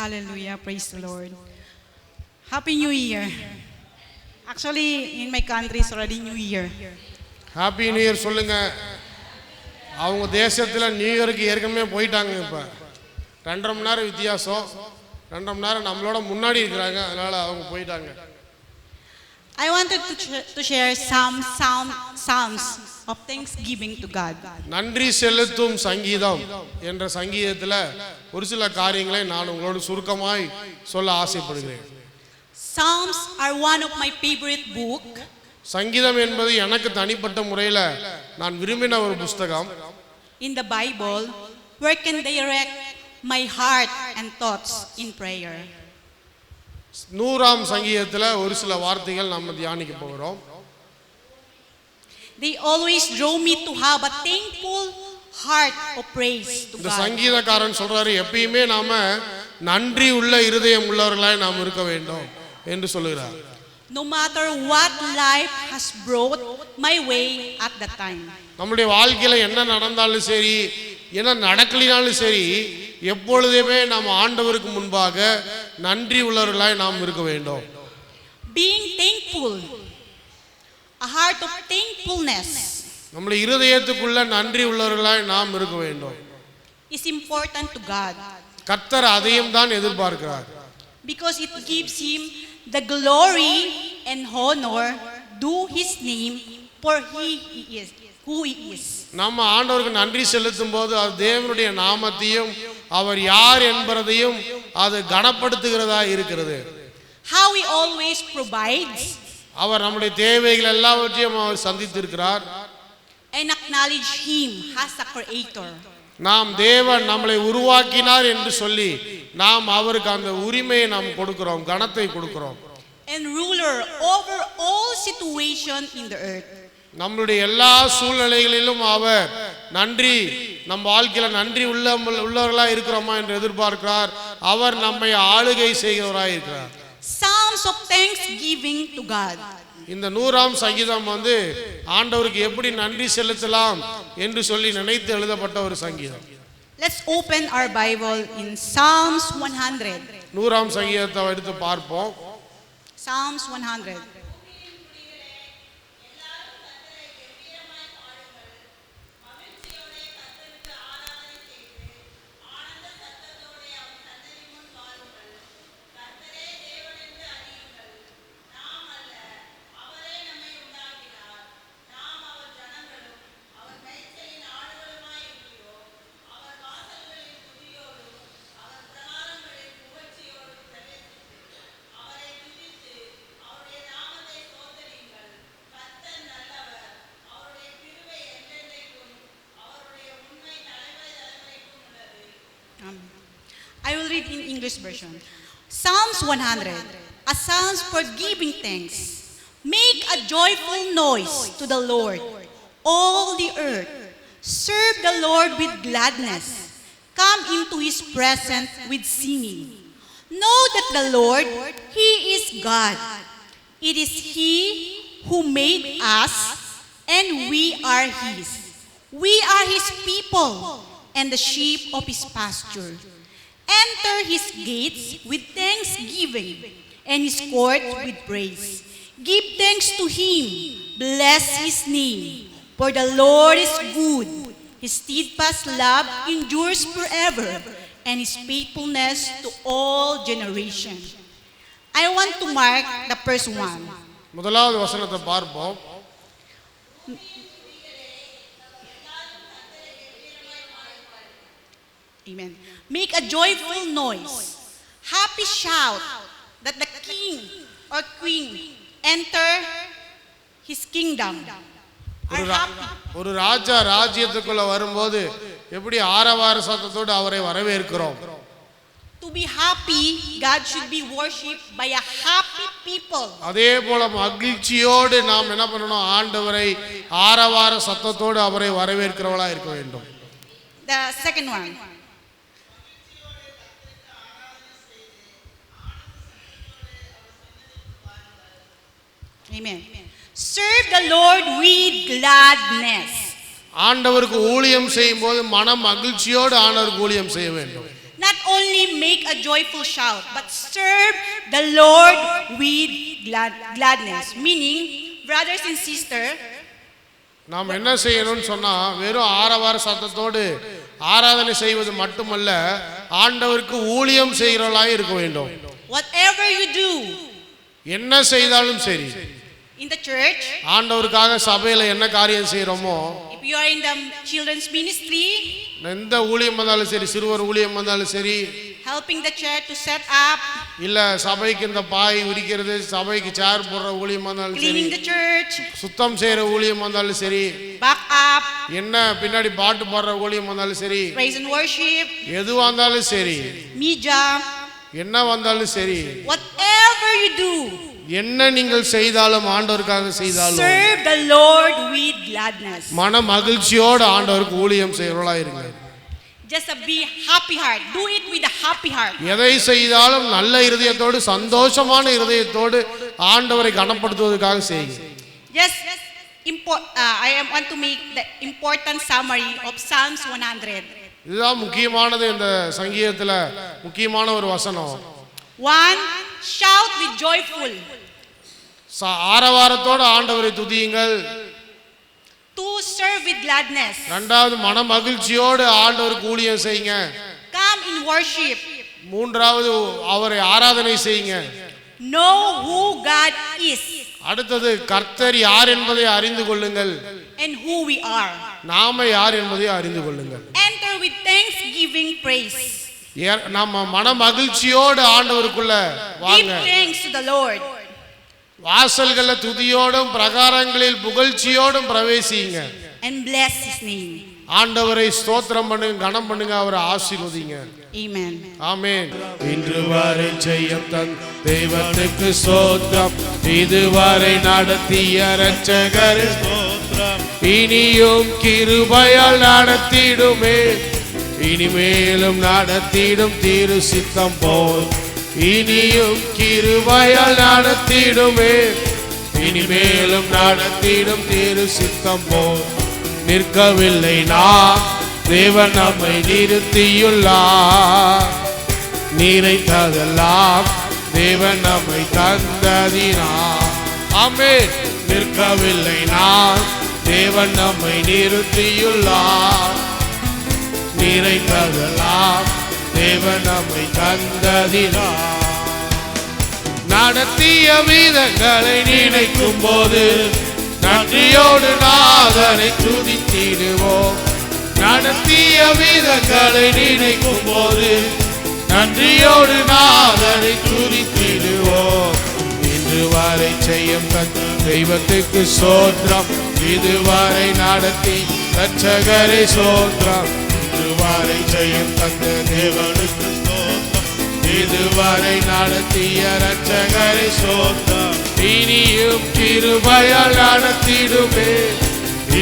Hallelujah, praise the Lord. Happy New Year. Actually, in my country, it's already New Year. Happy new year சொல்லுங்க. அவங்க தேசத்தில் new இயருக்கு ஏற்கனவே போயிட்டாங்க. இப்போ 2.5 மணி நேரம் வித்தியாசம். 2.5 மணி நேரம் நம்மளோட முன்னாடி இருக்கிறாங்க. அதனால அவங்க போயிட்டாங்க. I wanted to share some psalms of thanksgiving to God. நன்றி செலுத்தும் சங்கீதம் என்ற சங்கீதத்தில் ஒரு சில காரியங்களை நான் உங்களோடு சுருக்கமாய் சொல்ல ஆசைப்படுகிறேன். Psalms are one of my favorite book. சங்கீதம் என்பது எனக்கு தனிப்பட்ட முறையில் நான் விரும்பின ஒரு புத்தகம். In the Bible, where can direct my heart and thoughts in prayer. 100ஆம் சங்கீதத்தில் ஒரு சில வார்த்தைகள் நம்ம தியானிக்க போகிறோம். They always draw me to have a thankful heart of praise to இந்த God. சங்கீதக்காரன் சொல்றாரு, எப்பயுமே நாம நன்றி உள்ள இருதயம் உள்ளவர்களாய் நாம் இருக்க வேண்டும் என்று சொல்லுகிறார். No matter what life has brought my way at that time. நம்முடைய வாழ்க்கையில என்ன நடந்தாலும் சரி, என்ன நடக்கலினாலும் சரி, எப்பொழுதுமே நாம் ஆண்டவருக்கு முன்பாக நன்றி உள்ளவர்களாய் நாம் இருக்க வேண்டும். Being thankful, a heart of thankfulness, நம்முடைய இருதயத்துக்குள்ள நன்றி உள்ளவர்களாய் நாம் இருக்க வேண்டும். is important to God. கர்த்தர் அதையும் தான் எதிர்பார்க்கிறார். Because it gives him the glory and honor due his name, for he is who he is. நம்ம ஆண்டவருக்கு நன்றி செலுத்தும் போது அது தேவனுடைய நாமத்தையும் அவர் யார் என்பதையும் அது கனப்படுத்துகிறதா இருக்கிறது. How he always provides, அவர் நம்முடைய தேவைகள் எல்லாவற்றையும் அவர் சந்தித்திருக்கிறார். and acknowledge him as a creator. நாம் தேவன் நம்மளை உருவாக்கினார் என்று சொல்லி நாம் அவருக்கு அந்த உரிமையை நாம் கொடுக்கிறோம், கனத்தை கொடுக்கிறோம். And ruler over all situation in the earth. நம்மளுடைய எல்லா சூழ்நிலைகளிலும் அவர் நன்றி, நம் வாழ்க்கையில நன்றி உள்ளவர்களா இருக்கிறோமா என்று எதிர்பார்க்கிறார். அவர் நம்மை ஆளுகை செய்கிறவராய் இருக்கிறார். Psalms of thanksgiving to God. இந்த 100ஆம் சங்கீதம் ஆண்டவருக்கு எப்படி நன்றி செலுத்தலாம் என்று சொல்லி நினைத்து எழுதப்பட்ட ஒரு சங்கீதம். Let's open our Bible in Psalms 100. 100ஆம் சங்கீதத்தை எடுத்து பார்ப்போம். Psalms 100. I will read in English version. Psalms 100, a psalm for giving thanks. Make a joyful noise to the Lord, all the earth. Serve the Lord with gladness. Come into his presence with singing. Know that the Lord, he is God. It is he who made us, and we are his. We are his people and the sheep of his pasture. Enter his gates with thanksgiving and his courts with praise. Give thanks to him. Bless his name. For the Lord is good. His steadfast love endures forever, and his faithfulness to all generations. I want to mark the first one. முதலாவது வசனத்தை பார்ப்போம். Amen. Make a joyful noise, happy shout that the king or queen enter his kingdom. ஒரு ராஜா ராஜ்யத்துக்குள்ள வரும்போது எப்படி ஆரவார சத்தத்தோடு அவரை வரவேற்கிறோம். To be happy, God should be worshipped by a happy people. அதே போல மகிழ்ச்சியோடு நாம் என்ன பண்ணணும், ஆண்டவரை ஆரவார சத்தத்தோடு அவரை வரவேற்கிறவளா இருக்க வேண்டும். The second one. Amen. Serve the Lord with gladness. ஆண்டவருக்கு ஊழியம் செய்யும் போது மன மகிழ்ச்சியோடு ஆண்டவருக்கு ஊழியம் செய்ய வேண்டும். Not only make a joyful shout, but serve the Lord with gladness. Meaning, brothers and sisters, நாம் என்ன செய்யணும்னு சொன்னா வெறும் ஆரவார சத்தத்தோடு ஆராதனை செய்வது மட்டுமல்ல, ஆண்டவருக்கு ஊழியம் செய்கிறவர்களாய் இருக்க வேண்டும். whatever you do, என்ன செய்தாலும் சரி, in the church, ஆண்டவருக்காக சபையில என்ன காரியம் செய்யறோமோ, if you are in the children's ministry, எந்த ஊழியம் வந்தாலும் சரி, சிறுவர் ஊழியம் வந்தாலும் சரி, helping the church to set up, இல்ல சபைக்கு இந்த பாய் விரிக்கிறது, சபைக்கு சேர் போடுற ஊழியம் வந்தாலும் சரி, cleaning the church, சுத்தம் செய்யற ஊழியம் வந்தாலும் சரி, back up, என்ன பின்னாடி பாட்டு பாடுற ஊழியம் வந்தாலும் சரி, praise and worship, எது வந்தாலும் சரி, media, என்ன வந்தாலும் சரி, whatever you do, என்ன நீங்கள் செய்தாலும் ஆண்டவருக்காக செய்தாலும் serve the Lord with gladness. மன மகிழ்ச்சியோடு ஆண்டவருக்கு ஊழியம் செய்கிறவர்களா இருங்க. Just be happy heart. Do it with a happy heart. எதை செய்தாலும் நல்ல இருதயத்தோடு சந்தோஷமான இருதயத்தோடு ஆண்டவரை கனப்படுத்துவதற்காக செய்யுங்க. Just I want to make the important summary of Psalms 100. இதுதான் முக்கியமானது. இந்த சங்கீதத்துல முக்கியமான ஒரு வசனம். 1, shout with joyful. ஆரவாரத்தோடு ஆண்டவரை துதியுங்கள். 2, serve with gladness. இரண்டாவது மன மகிழ்ச்சியோடு ஆண்டவருக்கு ஊழியம் செய்யுங்க. Come in worship. மூன்றாவது அவரை ஆராதனை செய்யுங்க. Know who God is. அடுத்தது கர்த்தர் யார் என்பதை அறிந்து கொள்ளுங்கள். And who we are. நாம யார் என்பதை அறிந்து கொள்ளுங்கள். Enter with thanksgiving praise. நம்ம மன மகிழ்ச்சியோடு ஆண்டவருக்குள்ள வாங்க. Give thanks to the Lord. வாசல்கள துதியோடும் பிரகாரங்களில் புகழ்ச்சியோடும் பிரவேசிங்க. And bless his name. ஆண்டவரை ஸ்தோத்திரம் பண்ணுங்க, கனம் பண்ணுங்க, அவரை ஆசீர்வதிங்க. Amen. ஆமென். இன்று வரை செய்யும் தன் தெய்வத்துக்கு ஸ்தோத்திரம், இதுவரை நடத்திய இரட்சகர் ஸ்தோத்திரம், இனியும் கிருபையால் நடத்திடுமே, இனிமேலும் நடத்திடும் திரு சித்தம் போல், இனியும் கிருபையால் நடத்திடுமே, இனிமேலும் நடத்திடும் திரு சித்தம் போல். நிற்கவில்லை நாம், தேவன் நம்மை நிறுத்தியுள்ளார், நிறைந்ததெல்லாம் தேவன் நம்மை தந்ததினார். ஆமென். நிற்கவில்லை நாம், தேவன் நம்மை நிறுத்தியுள்ளார், நிறைந்ததெல்லாம் தேவன் நம்மை தந்ததினார். நடத்திய விதங்களை நினைக்கும் போது நன்றியோடு நாதனை துதித்திடுவோம். நடத்திய விதங்களை நினைக்கும் போது நன்றியோடு நாதனை துதித்திடுவோம். இன்று வரை செய்யும் தெய்வத்துக்கு ஸ்தோத்திரம், இதுவரை நடத்தி இரட்சகரை ஸ்தோத்திரம், இதுவரை செய்யும் தந்த தேவனுக்கு ஸ்தோத்திரம், இதுவரை நடத்திய இரட்சகரை ஸ்தோத்திரம், இனியும் கிருபையால் நடத்திடுமே,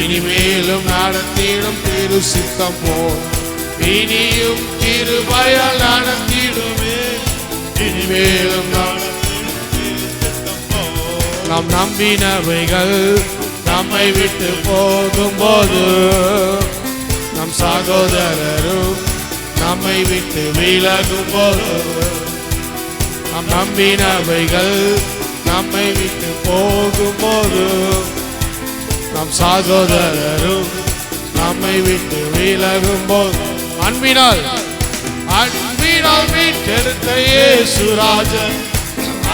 இனிமேலும் நடத்திடும் திரு சித்தம் போல், இனியும் கிருபையால் நடத்திடுமே, இனிமேலும் நடத்திடும் திரு சித்தம் போல். நாம் நம்பினவைகள் நம்மை விட்டு போகும்போது, நம் சகோதரரும் நம்மை விட்டு விலகும் போது, நாம் நம்பினவைகள் நம்மை விட்டு போகும்போது, நம் சகோதரரும் நம்மை விட்டு விலகும் போது, அன்பினால் மீட்டெடுத்த இயேசுராஜன்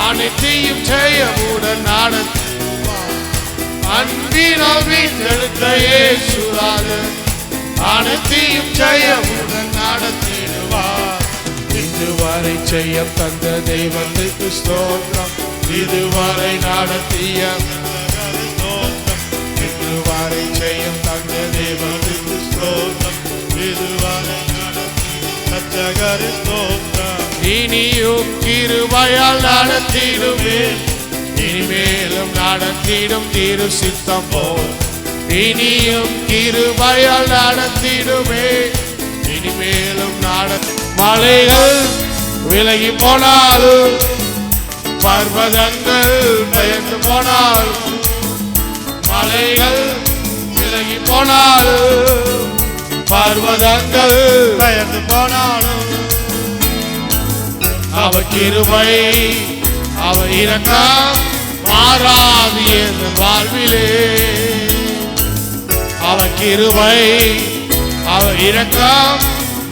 அனைத்தையும் ஜெயமுடன் நடத்துவார். அன்பினால் மீட்டெடுத்த இயேசுராஜன் அனைத்தையும் ஜெயமுடன் நடத்திடுவார். இதுவரை செய்யம் தந்த தெய்வத்துக்கு ஸ்தோத்திரம், இதுவரை நடத்திய ஸ்தோத்திரம், இதுவரை செய்யம் தந்த தெய்வத்துக்கு ஸ்தோத்திரம், இதுவரை நடத்திய இரட்சகரை ஸ்தோத்திரம், இனியும் கிருபையால் நடத்திடுமே, இனிமேலும் நடத்திடும் திரு சித்தம் போல், இனியும் கிருபையால் நடத்திடுமே, இனிமேலும் மலைகள் விலகி போனாலும் பர்வதங்கள் பெயர்ந்து போனால், மலைகள் விலகி போனாலும், பர்வதங்கள் பெயர்ந்து போனாலும், அவர் கிருபை அவர் இரக்கம் மாறாது என் வாழ்விலே. அவர் கிருபை அவர் இரக்கம்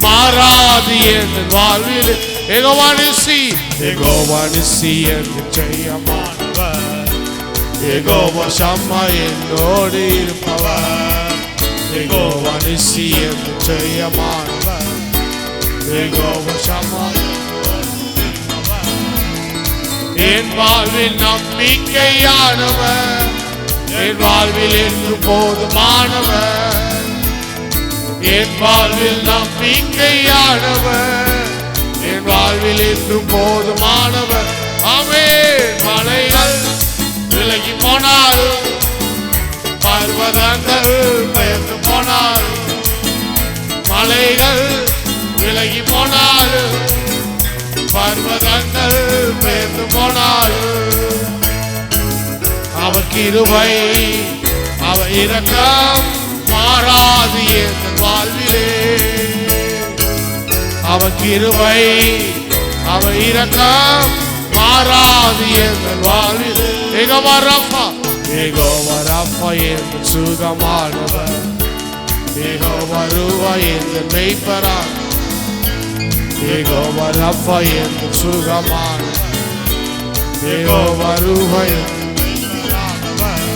மாறாது என் வாழ்விலே. யெகோவா நிசி, யெகோவா நிசி என்று ஜெயமானவர், யெகோவா ஷம்மா என்னோடு இருப்பவர், யெகோவா நிசி என்று ஜெயமானவர், யெகோவா ஷம்மா என் வாழ்வில் நம்பிக்கையானவர், என் வாழ்வில் என்று போதுமானவர், என் வாழ்வில் நம்பிக்கையானவர், என் வாழ்வில் என்று போதுமானவர். ஆமென். மலைகள் விலகி போனாலும், பர்வதங்கள் பெயர்ந்து போனாலும், மலைகள் விலகி போனாலும், பர்வதங்கள் பெயர்ந்து போனாலும், அவர் கிருபை அவர் இரக்கம் மாறாது என் வாழ்விலே. அவர் கிருபை அவர் இரக்கம் மாறாது என் வாழ்விலே. யெகோவா ரப்பா, யெகோவா ரப்பா என்று சுகமானவர், யெகோவா ரூவா என்று மெய்ப்பரான், யெகோவா ரப்பா என்று சுகமானவர், யெகோவா ரூவா என்று மெய்ப்பரானவர்.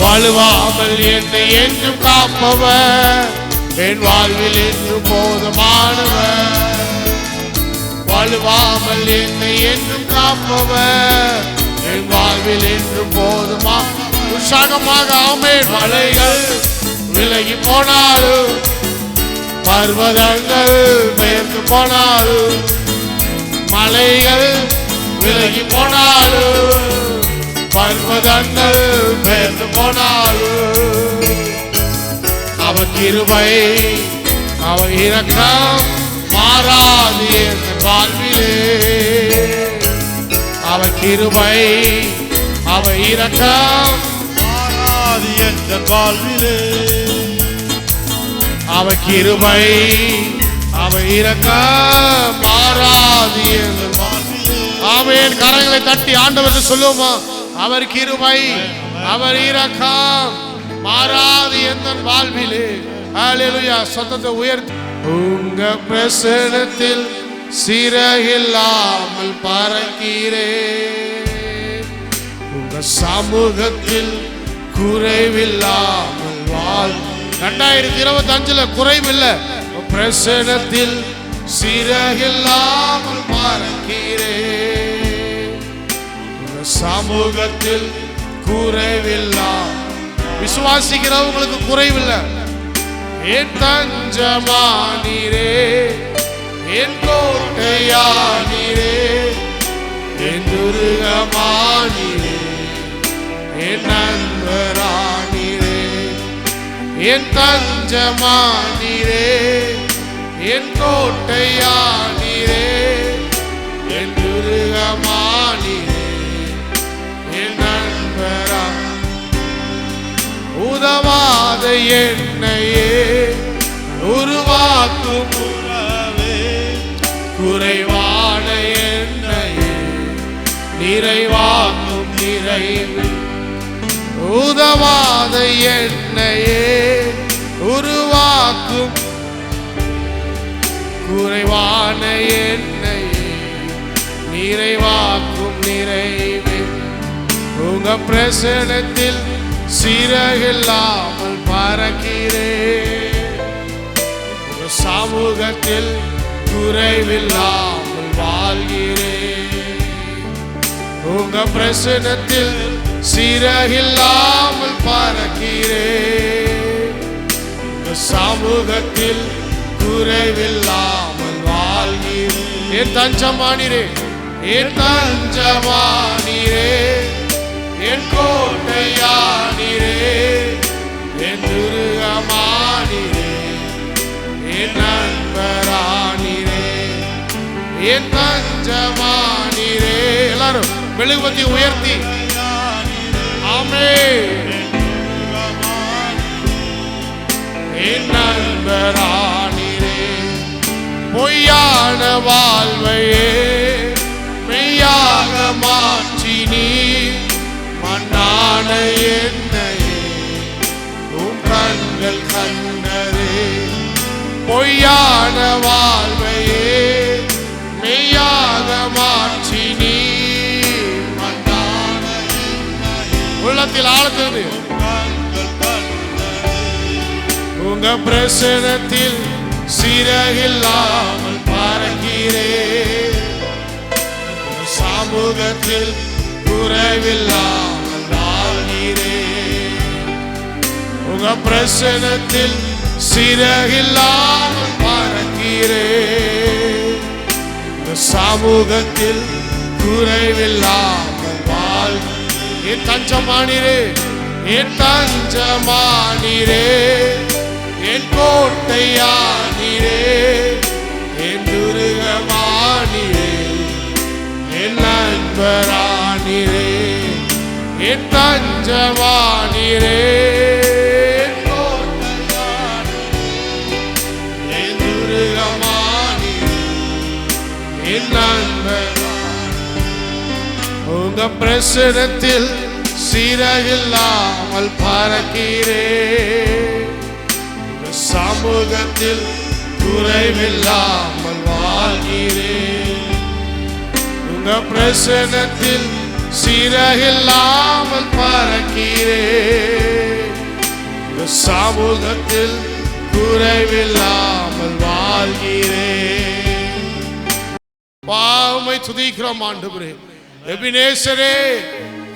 வலுவாமல் என்னை என்றும் காப்பவர், என் வாழ்வில் என்று போதுமானவர். வலுவாமல் என்னை என்றும் காப்பவர், என் வாழ்வில் என்று போதுமா. உற்சாகமாக ஆமென். மலைகள் விலகி போனாலும், பர்வதங்கள் பெயர்ந்து போனாலும், மலைகள் விலகி போனாலும், பர்வதங்கள் பெயர்ந்து போனாலும், அவர் கிருபை அவர் இரக்கம் மாறாது என் வாழ்விலே. அவர் கிருபை அவர் இரக்கம் மாறாது என்ற வாழ்விலே. அவர் கிருபை அவர் இரக்கம் மாறாது என் வாழ்விலே. ஆமென். கரங்களை தட்டி ஆண்டவருக்கு சொல்லுவோமா? அவர் கிருபை அவர் இரக்கம் மாறாது என் வாழ்விலே. ஹல்லேலூயா. சத்தத்தை உயர்த்தி. உங்க பிரசன்னத்தில் சிறகில்லாமல் பறக்கிறேன், உங்க சமூகத்தில் குறைவில்லாமல் வாழ். 2025 குறைவில்லை. பிரசன்னத்தில் சிறகில்லாமல் பறக்கிறேன், உங்க சமூகத்தில் குறைவில்லாமல். விசுவாசிக்கிறவங்களுக்கு குறைவில்லை. என் தஞ்சமானீரே, என் கோட்டையானீரே, என் துருகமானீரே, என் நண்பரானீரே. என் தஞ்சமானீரே, என் கோட்டையானீரே, என் துருகமானீரே, என் நண்பரா. உதவாத என்னையே உருவாக்கும் உறவே, குறைவான என்னையே நிறைவாக்கும் நிறைவு. உதவாத என்னையே உருவாக்கும், குறைவான என்னையே நிறைவாக்கும் நிறைவு. உங்க பிரசன்னத்தில் சிறகில்லாமல் பறக்கிறேன், உங்க சமூகத்தில் குறைவில்லாமல் வாழ்கிறேன். உங்க பிரசன்னத்தில் சிறகில்லாமல் பறக்கிறேன், உங்க சமூகத்தில் குறைவில்லாமல் வாழ்கிறேன். என் தஞ்சமானீரே, என் தஞ்சமானீரே, என் கோட்டையானீரே, என் துருகமானீரே, என் நண்பரானீரே, என் தஞ்சமானீரே. எல்லாரும் மெழுகுவர்த்தி உயர்த்தி ஆமென். என் நண்பரானீரே, பொய்யான வாழ்வையே மெய்யாக மாற்றி நீர், மண்ணான என்னையே உம் கண்கள் கண்டதே. பொய்யான வாழ்வையே மெய்யாக மாற்றி நீர், மண்ணான உள்ளத்தில் ஆழ்த்தது உங்க பிரசனத்தில் சிறகில்லாமல் பறக்கிறேன், சமூகத்தில் குறைவில்லாமல் வாழ்கிறேன். உங்க பிரசனத்தில் சிறகில்லாமல் பறக்கிறேன், சமூகத்தில் குறைவில்லாமல் வாழ்கிறேன். என் தஞ்சமானீரே, என் தஞ்சமானீரே, என் கோட்டையானீரே, என் துருகமானீரே, என் நண்பரானீரே, என் தஞ்சமானீரே, என் கோட்டையானீரே, என் துருகமானீரே, என் நண்பரானீரே. உங்க பிரசனத்தில் சிறகில்லாமல் பறக்கிறேன், சமூகத்தில் குறைவில்லாமல் வாழ்கிறேன். உங்க பிரசனத்தில் சிறகில்லாமல் பறக்கிறேன், சமூகத்தில் குறைவில்லாமல் வாழ்கிறேன். பாவமை துதிக்கிறோம் ஆண்டவரே. எபினேசரே,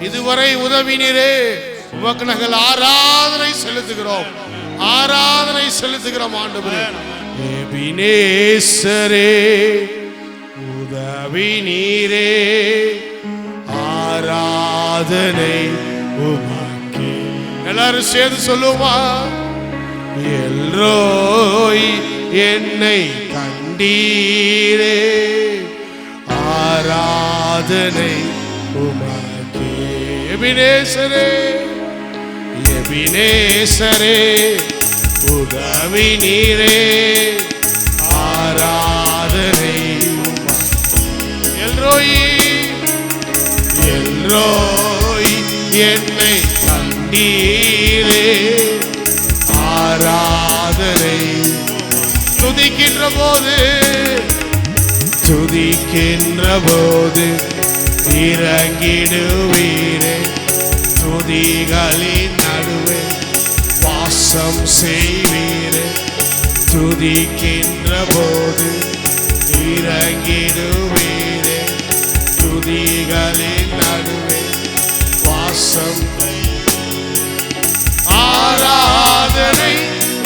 இதுவரை உதவினீரே, உமக்கு நாங்கள் ஆராதனை செலுத்துகிறோம், ஆராதனை செலுத்துகிறோம் ஆண்டவரே. எபினேசரே, உதவினீரே, ஆராதனை உமக்கே. எல்லாரும் சேர்ந்து சொல்லுமா? எல்ரோய் என்னை கண்டீரே, ஆராதனை உமக்கே. எபினேசரே, எபினேசரே, உதவினீரே, ஆராதனை உமக்கே. எல்ரோய், எல்ரோய் என்னை கண்டீரே, ஆராதனை. துதிக்கின்ற போது, துதிக்கின்ற போது இறங்கிடுவீரே, துதிகளின் நடுவே வாசம் செய்வீரே. துதிக்கின்ற போது இறங்கிடுவீரே, துதிகளின் நடுவே வாசம். ஆராதனை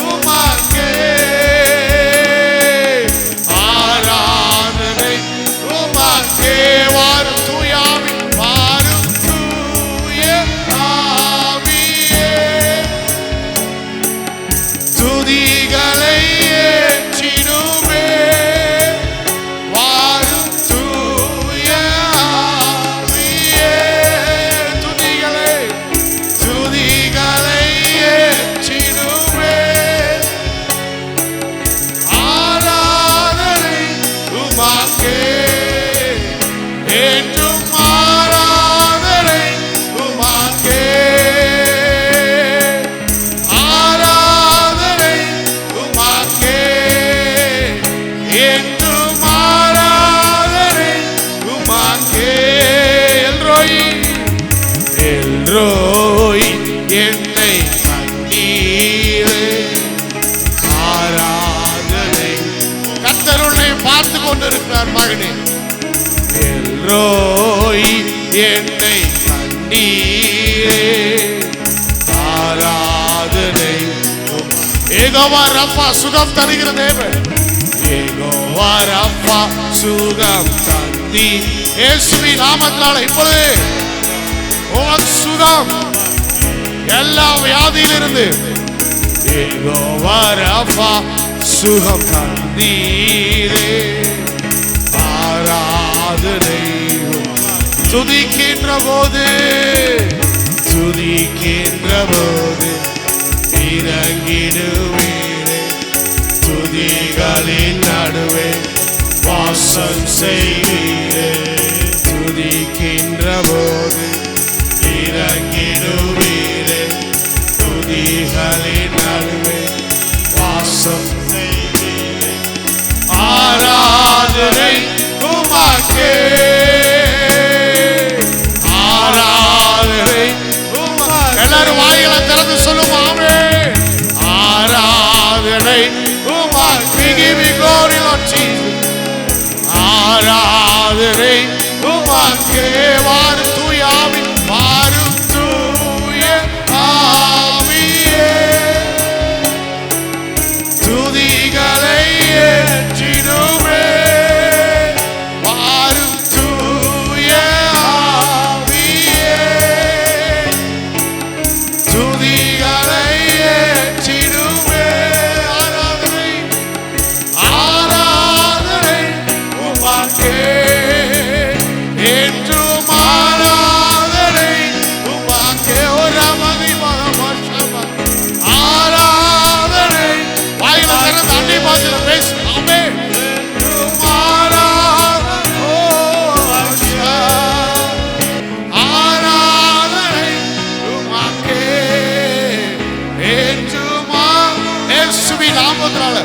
உமக்கே, ஆராதனை உமக்கே. வாரும் தூயாவி, வாரும் தூய ஆவியே, துதிகளை ஏற்றிடுமே. வாரும் தூய ஆவியே, துதிகளை, துதிகளை ஏற்றிடுமே. ஆராதனை உமக்கே, என்றும் ஆராதனை உமக்கே. ஆராதனை உமக்கே, என்றும் ஆராதனை உமக்கே. எல்ரோய், எல்ரோய் என்னை கண்டீரே, ஆராதனை. கர்த்தர் உன்னை பார்த்து கொண்டிருக்கிறார் மகனே. எல்ரோய் என்னை கண்டீரே, ஆராதனை. யெகோவா ரப்பா, சுகம் தருகிற தேவன். யெகோவா ரப்பா, சுகம் தந்தி. இயேசுவின் நாமத்தினால இப்பொழுது உமக்கு சுகம், எல்லா வியாதியிலிருந்து. யெகோவா ரப்பா, சுகம் தந்தீரே, ஆராதனை. துதிக்கின்ற போது இறங்கிடுவீரே, துதிகளின் நடுவே வாசம் செய்வீரே. துதிக்கின்ற போது இறங்கிடுவீரே, துதிகளின் நடுவே வாசம் செய்வீரே. ஆராதனை உமக்கே, ஆராதனை உமக்கே. எல்லாரும் வாய்களை திறந்து சொல்லுமா, ஆமென். ஆராதனை உமக்கே. Give me glory, Lord Jesus. ஆராதனை உமக்கே. வாரும் தூய ஆவி, வாரும் தூய ஆவியே, துதிகளை ஏற்றிடுவே. வாரும் தூய ஆவியே, துதிகளை ஏற்றிடுவே. ஆராதனை ஆராதனை உமக்கே, என்றும் ஆராதனை உமக்கே. ஒரு மதி மகமாஷமா ஆராதனை. வாயில திறந்து அண்டை பாஷையில பேசு, ஆமென். என்றும் ஆராதனை, ஓ ஆஷா, ஆராதனை உமக்கே, என்றும் இயேசுவின் நாமத்தினால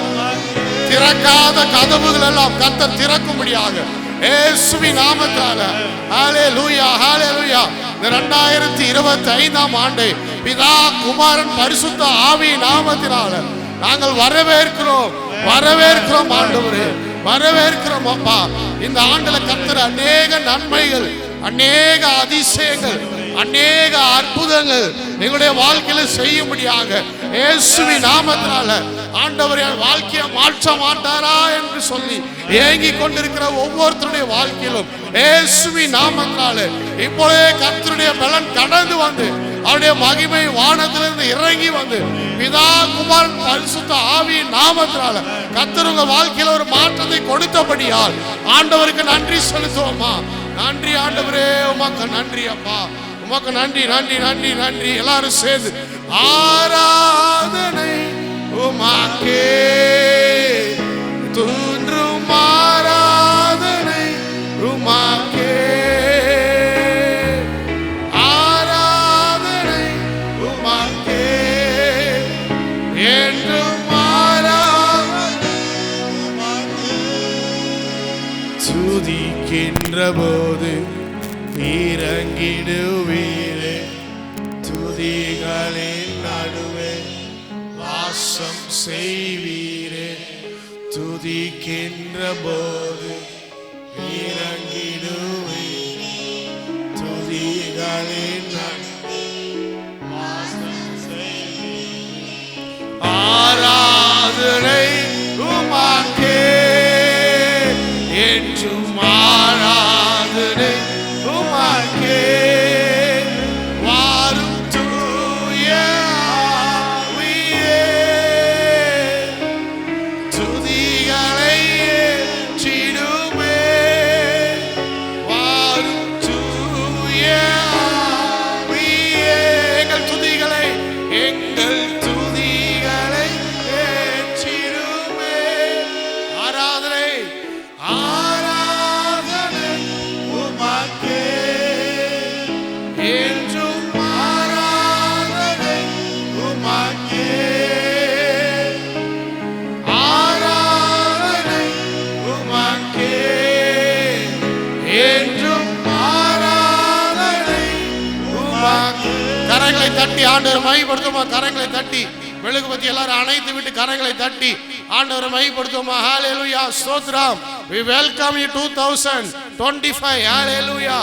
திறக்காத கதவுகள் எல்லாம் கர்த்தர் திறக்கும்படியாக இயேசுவின் நாமத்தினால. ஹல்லேலூயா, ஹல்லேலூயா. இந்த 2025ஆம் ஆண்டை பிதா குமாரன் பரிசுத்த ஆவி நாமத்தினால நாங்கள் வரவேற்கிறோம், வரவேற்கிறோம் ஆண்டவரே, வரவேற்கிறோம் அப்பா. இந்த ஆண்டுல கர்த்தர் அநேக நன்மைகள், அநேக அதிசயங்கள், அநேக அற்புதங்கள் எங்களுடைய வாழ்க்கையில செய்யும்படியாக இயேசுவின் நாமத்தினால ஆண்டவர் என் வாழ்க்கையை மாற்ற மாட்டாரா என்று சொல்லி ஏங்கி கொண்டிருக்கிற ஒவ்வொருத்தருடைய வாழ்க்கையிலும் இயேசுவின் நாமத்தினால இப்பொழுதே கர்த்தருடைய பலன் கடந்து வந்து அவருடைய மகிமை வானத்திலிருந்து இறங்கி வந்து பிதா குமாரன் பரிசுத்த ஆவியின் நாமத்தினால கர்த்தர் உங்க வாழ்க்கையில ஒரு மாற்றத்தை கொடுத்தபடியால் ஆண்டவருக்கு நன்றி செலுத்துவோமா. நன்றி ஆண்டவரே, உமக்கு நன்றி அப்பா, உமக்கு நன்றி, நன்றி, நன்றி, நன்றி. எல்லாரும் சேர்ந்து ஆராதனை உமக்கே, தோன்றும் ஆராதனை உமக்கே, ஆராதனை உமக்கே, என்றும் ஆராதனை உமக்கே. துதிக்கின்ற போது இறங்கிடுவீரே, துதிகளின் நடுவே வாசம் செய்வீரே. துதிக்கின்ற போது இறங்கிடுவீரே, துதிகளின் நடுவே வாசம் செய்வீரே. ஆராதனை உமக்கே, என்றும் ஆராதனை உமக்கே. வாரும் தூய ஆவியே, துதிகளை ஏற்றிடுமே. வாரும் தூய ஆவியே, எங்கள் துதிகளை ஏற்றிடுமே. ஆராதனை ஆராதனை உமக்கே, என்றும் ஆராதனை உமக்கே, ஆராதனை உமக்கே, என்றும் ஆராதனை உமக்கே. கரங்களை தட்டி ஆண்டவரை மகிமைப்படுத்துமா. கரங்களை தட்டி மெழுகுபத்தி எல்லாரும் அணைத்து விட்டு கரங்களை தட்டி ஆண்டவரை மகிமைப்படுத்துமா. ஹல்லேலூயா, ஸ்தோத்திரம். We welcome you 2025. ஹல்லேலூயா.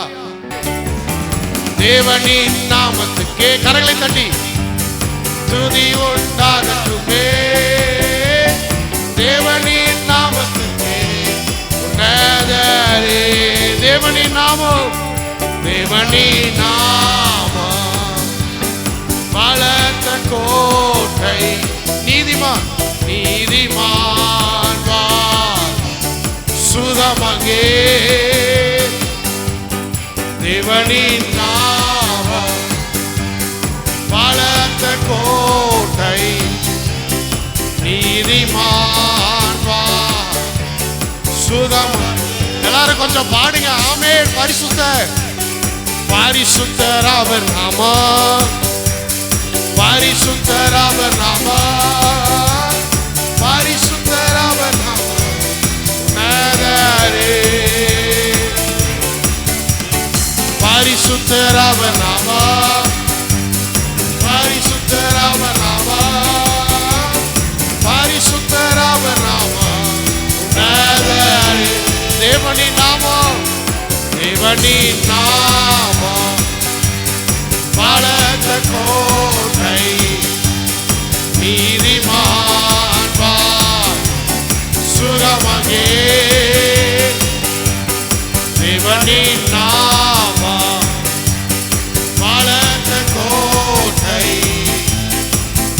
தேவனின் நாமத்துக்கே கரங்களை தட்டி துதி உண்டாகட்டுமே. தேவனின் நாமத்துக்கே உன்னதரே. தேவனின் நாமம், தேவனின் நாமம் பலத்த கோட்டை. நீதிமான் நீதிமான் சுதமங்கே. தேவனின் நாமம் பலத்த கோட்டை, நீதிமான் சுகம். எல்லாரும் கொஞ்சம் பாடுங்க. ஆமென். பரிசுத்தர், பரிசுத்தர் அவர் நாமம், பரிசுத்தர் அவர் நாமம், பரிசுத்தர் அவர் நாமம். பரிசுத்தர் அவர் நாமம், பரிசுத்தர் அவர் நாமம், பரிசுத்தர் அவர் நாமம். தேவனின் நாமம், தேவனின் நாமம் பலத்த கோட்டை, நீதிமான் சுகமகே. தேவனின் நாமம் பலத்த கோட்டை,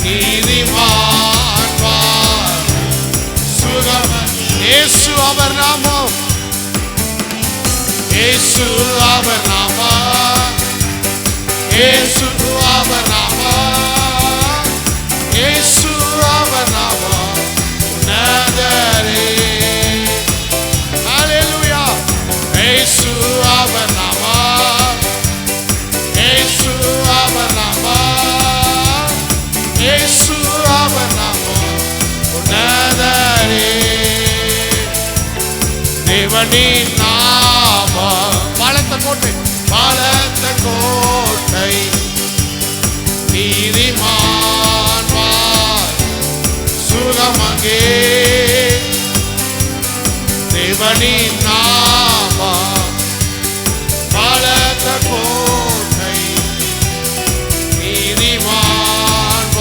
நீதிமான் சுகமகே. இயேசு அவர் நாமம், இயேசு அவர் நாமம், இயேசு அவர் நாமம், இயேசு அவர் நாமம் உன்னதரே. ஹல்லேலூயா. இயேசு அவர் நாமம், இயேசு அவர் நாமம், இயேசு அவர் நாமம் உன்னதரே. தேவனின் நாமம் பலத்த கோட்டை, பலத்த கோட்டை, நீதிமான் சுகமகே. தேவனின் நாமம் பலத்த கோட்டை, நீதிமான்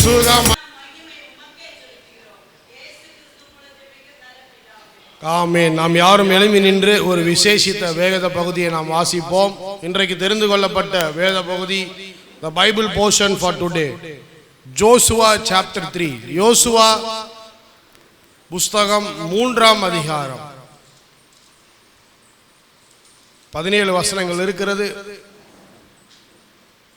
சுகம. ஆமென். நாம் யாரும் எழும்பி நின்று ஒரு விசேஷித்த வேத பகுதியை நாம் வாசிப்போம். இன்றைக்கு தெரிந்து கொள்ளப்பட்ட வேத பகுதி, the Bible portion for today, Joshua chapter 3. யோசுவா புஸ்தகம் 3ஆம் அதிகாரம் 17 வசனங்கள் இருக்கிறது.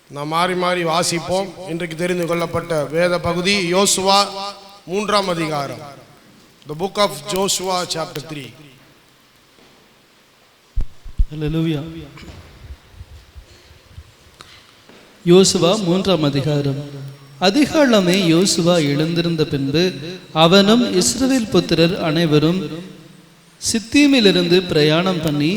நாம் மாறி மாறி வாசிப்போம். இன்றைக்கு தெரிந்து கொள்ளப்பட்ட வேத பகுதி யோசுவா 3ஆம் அதிகாரம், the book of Joshua chapter 3. Hallelujah. யோசுவா 3ஆம் அதிகாரம். அதிகாலமே யோசுவா எழுந்திருந்த பின்பு அவனும் இஸ்ரவேல் புத்திரர் அனைவரும் சித்தீமிலிருந்து பிரயாணம் பண்ணி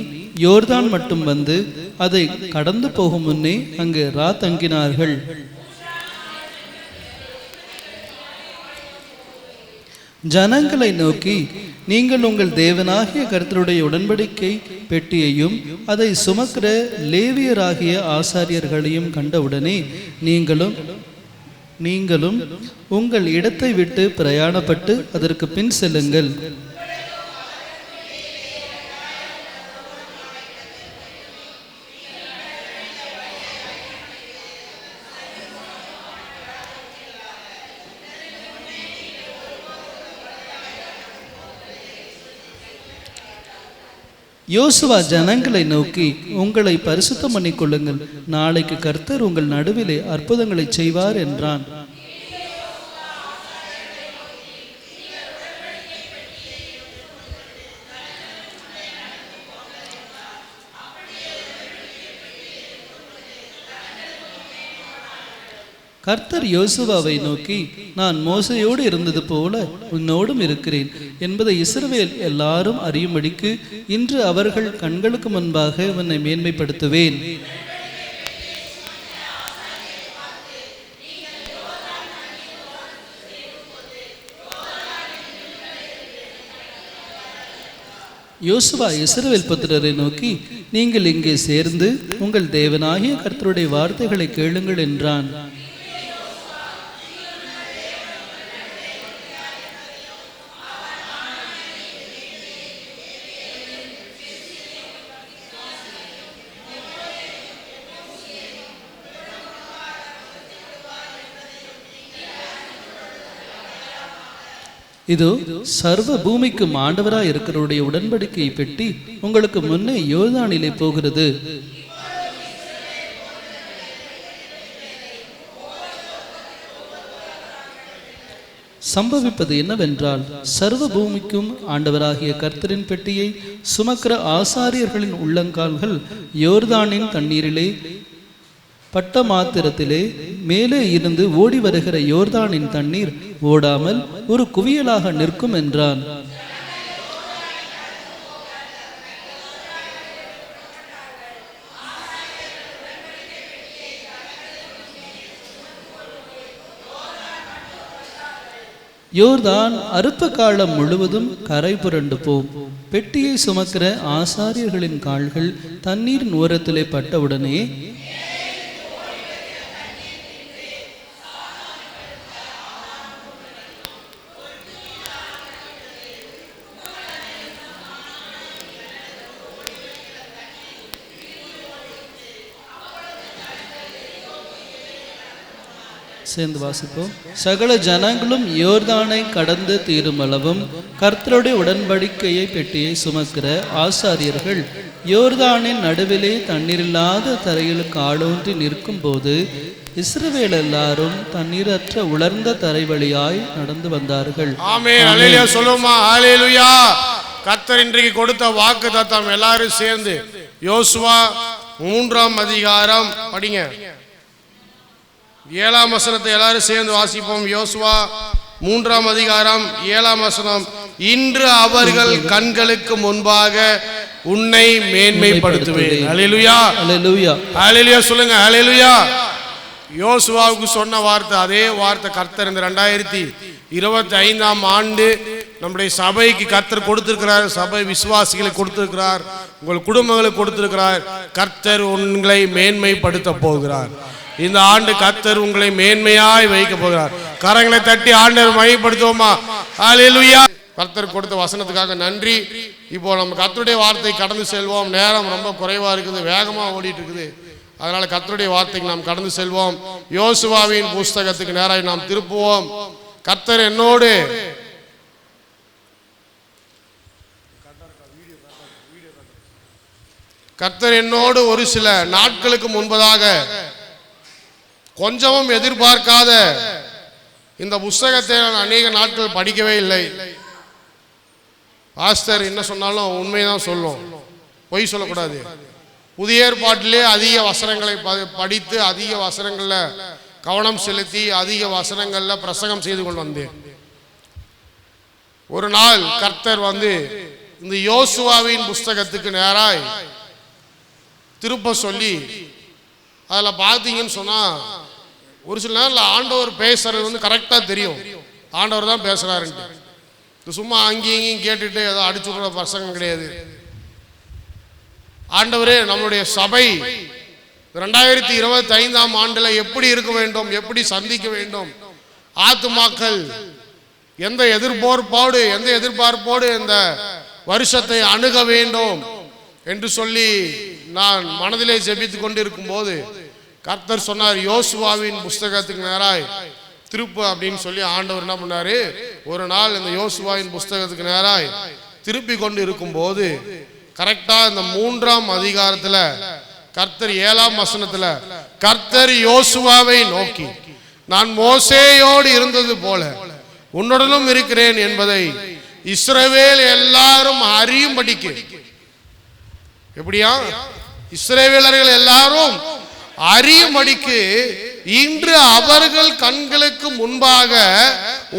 யோர்தான் மட்டும் வந்து அதை கடந்து போகும் முன்னே அங்கு தங்கினார்கள். ஜனங்களை நோக்கி, நீங்கள் உங்கள் தேவனாகிய கர்த்தருடைய உடன்படிக்கை பெட்டியையும் அதை சுமக்கிற லேவியராகிய ஆசாரியர்களையும் கண்டவுடனே நீங்களும் உங்கள் இடத்தை விட்டு பிரயாணப்பட்டு அதற்கு பின் செல்லுங்கள். யோசுவா ஜனங்களை நோக்கி, உங்களை பரிசுத்தம் பண்ணிக்கொள்ளுங்கள், நாளைக்கு கர்த்தர் உங்கள் நடுவிலே அற்புதங்களை செய்வார் என்றான். கர்த்தர் யோசுவாவை நோக்கி, நான் மோசையோடு இருந்தது போல உன்னோடும் இருக்கிறேன் என்பதை இஸ்ரவேல் எல்லாரும் அறியும்படிக்கு இன்று அவர்கள் கண்களுக்கு முன்பாக உன்னை மேன்மைப்படுத்துவேன். யோசுவா இஸ்ரவேல் புத்திரரை நோக்கி, நீங்கள் இங்கே சேர்ந்து உங்கள் தேவனாகிய கர்த்தருடைய வார்த்தைகளை கேளுங்கள் என்றான். இதோ சர்வ பூமிக்கும் ஆண்டவராய் இருக்கிறவருடைய உடன்படிக்கையை பெட்டி உங்களுக்கு முன்னே யோர்தானிலே போகிறது. சம்பவிப்பது என்னவென்றால், சர்வ பூமிக்கும் ஆண்டவராகிய கர்த்தரின் பெட்டியை சுமக்கிற ஆசாரியர்களின் உள்ளங்கால்கள் யோர்தானின் தண்ணீரிலே பட்ட மாத்திரத்திலே மேலே இருந்து ஓடி வருகிற யோர்தானின் தண்ணீர் ஓடாமல் ஒரு குவியலாக நிற்கும் என்றான். யோர்தான் அறுப்பு காலம் முழுவதும் கரை புரண்டு போம். பெட்டியை சுமக்கிற ஆசாரியர்களின் கால்கள் தண்ணீரின் ஓரத்திலே பட்டவுடனே சேர்ந்து வாசிப்போம். சகல ஜனங்களும் யோர்தானை கடந்து தீருமளவும் கர்த்தருடைய உடன்படிக்கையை பெட்டியை சுமக்கிற ஆசாரியர்கள் யோர்தானின் நடுவிலே தண்ணீரில்லாத தரையில் காலூன்றி நிற்கும் போது இஸ்ரவேல் எல்லாரும் தண்ணீரற்ற உலர்ந்த தரை வழியாய் நடந்து வந்தார்கள். ஆமென். அல்லேலூயா சொல்லுமா. அல்லேலூயா. கர்த்தர் இன்றைக்கு கொடுத்த வாக்குத்தத்தம் எல்லாரும் சேர்ந்து யோசுவா 3ஆம் அதிகாரம் படிங்க. 7ஆம் வசனத்தை எல்லாரும் சேர்ந்து வாசிப்போம். யோசுவா 3ஆம் அதிகாரம் 7ஆம் வசனம். இன்று அவர்கள் கண்களுக்கு முன்பாக உன்னை மேன்மைப்படுத்துவேன். அல்லேலூயா. அல்லேலூயா. அல்லேலூயா சொல்லுங்க. அல்லேலூயா. யோசுவாவுக்கு சொன்ன வார்த்தை அதே வார்த்தை கர்த்தர் இந்த 2025ஆம் ஆண்டு நம்முடைய சபைக்கு கர்த்தர் கொடுத்திருக்கிறார். சபை விசுவாசிகளுக்கு கொடுத்திருக்கிறார். உங்கள் குடும்பங்களுக்கு கொடுத்திருக்கிறார். கர்த்தர் உங்களை மேன்மைப்படுத்த போகிறார். இந்த ஆண்டு கர்த்தர் உங்களை மேன்மையாய் வைக்க போகிறார். கரங்களை தட்டி ஆண்டவர் மகிமைப்படுத்துவோமா. அல்லேலூயா. கர்த்தர் கொடுத்த வசனத்துக்காக நன்றி. இப்போ நம்ம கர்த்தருடைய வார்த்தை கடந்து செல்வோம். நேரம் ரொம்ப குறைவா இருக்குது, வேகமா ஓடிட்டு இருக்குது. அதனால கர்த்தருடைய வார்த்தைக்கு நாம் கடந்து செல்வோம். யோசுவாவின் புஸ்தகத்துக்கு நேராக நாம் திருப்புவோம். கர்த்தர் என்னோடு ஒரு சில நாட்களுக்கு முன்பதாக கொஞ்சமும் எதிர்பார்க்காத இந்த புஸ்தகத்தை நான் அநேக நாட்கள் படிக்கவே இல்லை. பாஸ்டர் என்ன சொன்னாலும் உண்மைதான் சொல்லும், பொய் சொல்லக்கூடாது. புதிய ஏற்பாட்டிலே அதிக வசனங்களை படித்து அதிக வசனங்களில் கவனம் செலுத்தி அதிக வசனங்களில் பிரசங்கம் செய்து கொண்டு வந்தேன். ஒரு நாள் கர்த்தர் இந்த யோசுவாவின் புஸ்தகத்துக்கு நேராய் திருப்ப சொல்லி அதில் பார்த்தீங்கன்னு சொன்னால் ஒரு சில நேரம் ஆண்டவர் பேசுறது கரெக்டாக தெரியும், ஆண்டவர் தான் பேசுகிறாருன்ட்டு. சும்மா அங்கேயும் இங்கேயும் கேட்டுட்டு ஏதோ அடிச்சு விடுற பிரசங்கம் கிடையாது. ஆண்டவரே நம்மளுடைய சபை 2025ஆம் ஆண்டுல எப்படி இருக்க வேண்டும், எப்படி சந்திக்க வேண்டும், ஆத்துமாக்கள் எந்த எதிர்பார்ப்போடு இந்த வருஷத்தை அணுக வேண்டும் என்று சொல்லி நான் மனதிலே ஜெபித்து கொண்டு இருக்கும் போது கர்த்தர் சொன்னார், யோசுவாவின் புஸ்தகத்துக்கு நேராய் திருப்பு அப்படின்னு சொல்லி ஆண்டவர் என்ன பண்ணாரு. ஒரு நாள் இந்த யோசுவாவின் புஸ்தகத்துக்கு நேராய் திருப்பி கொண்டு இருக்கும் போது கரெக்டா இந்த 3ஆம் அதிகாரத்துல கர்த்தர் 7ஆம் வசனத்துல கர்த்தர் யோசுவாவை நோக்கி, நான் மோசேயோடு இருந்தது போல உன்னுடனும் இருக்கிறேன் என்பதை இஸ்ரவேல் எல்லாரும் அறியும்படிக்கு. எப்படியா? இஸ்ரவேலர்கள் எல்லாரும் அறியும்படிக்கு இன்று அவர்கள் கண்களுக்கு முன்பாக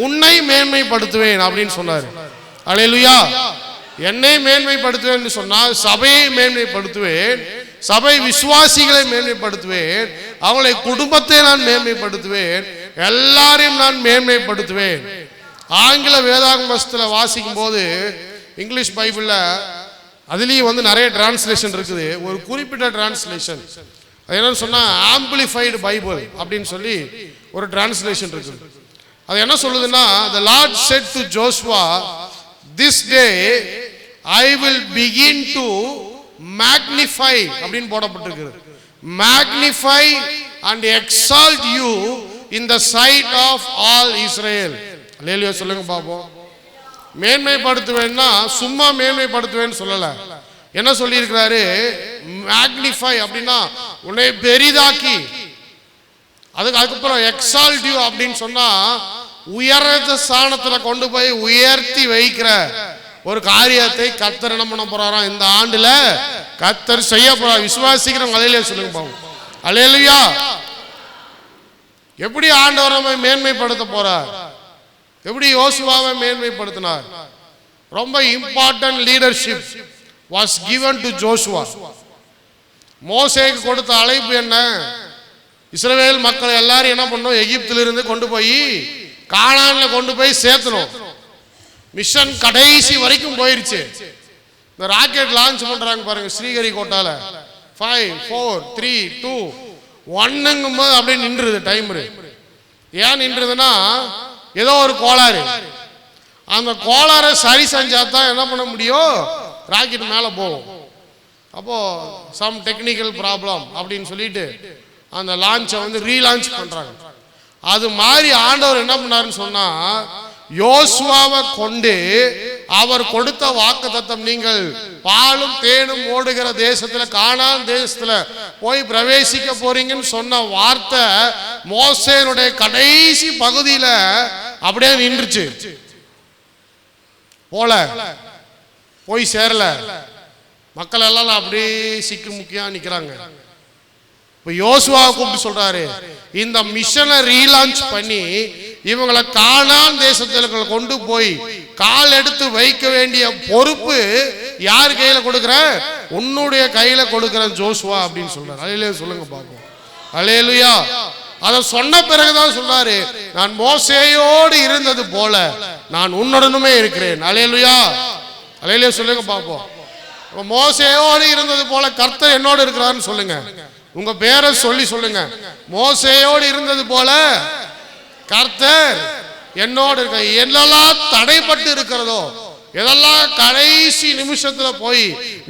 உன்னை மேன்மைப்படுத்துவேன் அப்படின்னு சொன்னார். அல்லேலூயா. என்னை மேன்மைப்படுத்துவேன் சொன்னால் சபையை மேன்மைப்படுத்துவேன், சபை விசுவாசிகளை மேன்மைப்படுத்துவேன், அவங்களை குடும்பத்தை நான் மேன்மைப்படுத்துவேன், எல்லாரையும் நான் மேன்மைப்படுத்துவேன். ஆங்கில வேதாகமத்தில் வாசிக்கும் போது இங்கிலீஷ் பைபிள்ல அதுலேயும் நிறைய டிரான்ஸ்லேஷன் இருக்குது. ஒரு குறிப்பிட்ட டிரான்ஸ்லேஷன் அது என்னன்னு சொன்னா ஆம்பிளிஃபைடு பைபிள் அப்படின்னு சொல்லி ஒரு டிரான்ஸ்லேஷன் இருக்குது. அது என்ன சொல்லுதுன்னா, the Lord said to Joshua, this day I will begin to magnify அப்படின்னு போடப்பட்டிருக்கு. magnify and exalt you in the sight of all Israel. அல்லேலூயா சொல்லுங்க பாப்போம். மேன்மைப்படுத்துவேன்னா சும்மா மேன்மைப்படுத்துவேன்னு சொல்லல. என்ன சொல்லி இருக்கிறாரு? மேக்னிஃபை அப்படின்னா உன்னை பெரிதாக்கி, அதுக்கப்புறம் எக்ஸால்ட் யூ அப்படின்னு சொன்னா உயர்ந்த ஸ்தானத்துல கொண்டு போய் உயர்த்தி வைக்கிற ஒரு காரியத்தை கர்த்தர் என்ன பண்ண போறாராம்? இந்த ஆண்டுல கர்த்தர் செய்ய போறார். விசுவாசிக்கிறவங்க அல்லேலூயா சொல்லுங்க பாவம். அல்லேலூயா. எப்படி ஆண்டவர் நம்மை மேன்மைப்படுத்த போறார்? எப்படி யோசுவாவை மேன்மைப்படுத்தினார்? ரொம்ப important leadership was given to Joshua. மோசேக்கு கொடுத்த அழைப்பு என்ன? இஸ்ரவேல் மக்கள் எல்லாரும் என்ன பண்ணணும்? எகிப்திலிருந்து கொண்டு போய் கானான்ல கொண்டு போய் சேர்த்தணும். மிஷன் கடைசி வரைக்கும் போயிருச்சு. இந்த ராக்கெட் லான்ச் பண்றாங்க பாருங்க ஸ்ரீஹரிகோட்டால. 5 4 3 2 1ங்கும்போது அப்படியே நின்றுது டைம். ஏன் நின்றுதுன்னா ஏதோ ஒரு கோளாறு. அந்த கோளாறை சரி செஞ்சா தான் என்ன பண்ண முடியும்? ராக்கெட் மேலே போகும். அப்போ சம் டெக்னிக்கல் ப்ராப்ளம் அப்படின்னு சொல்லிட்டு அந்த லான்ச்சை வந்து ரீலான்ச் பண்றாங்க. அது மாதிரி ஆண்டவர் என்ன பண்ணாருன்னு சொன்னா யோசுவாவை கொண்டு அவர் கொடுத்த வாக்குத்தத்தம், நீங்கள் பாலும் தேனும் ஓடுகிற தேசத்துல கானான் தேசத்துல போய் பிரவேசிக்க போறீங்கன்னு சொன்ன வார்த்தை மோசேனுடைய கடைசி பகுதியில அப்படியே நின்றுச்சு. போய் சேரல. மக்கள் எல்லாம் அப்படியே சிக்கு முக்கியா நிக்கிறாங்க. இப்ப யோசுவாவை கூப்பிட்டு சொல்றாரு, இந்த மிஷனை ரீலான்ச் பண்ணி இவங்களை கானான் தேசத்துல கொண்டு போய் கால் எடுத்து வைக்க வேண்டிய பொறுப்பு யார் கையில கொடுக்கிற? உன்னுடைய கையில கொடுக்கிற ஜோசுவா அப்படின்னு சொல்றாரு. அல்லேலூயா சொல்லுங்க பாப்போம். அல்லேலூயா. அத சொன்ன பிறகுதான் சொல்றாரு, நான் மோசேயோடு இருந்தது போல நான் உன்னுடனுமே இருக்கிறேன். அல்லேலூயா. அல்லேலூயா சொல்லுங்க பாப்போம். மோசேயோடு இருந்தது போல கர்த்தர் என்னோடு இருக்கிறார்னு சொல்லுங்க. உங்க பேரை சொல்லி சொல்லுங்க. மோசேயோடு இருந்தது போல கர்த்தர் என்னோடு இருக்க. என்னெல்லாம் தடைப்பட்டு இருக்கிறதோ, எதெல்லாம் கடைசி நிமிஷத்துல போய்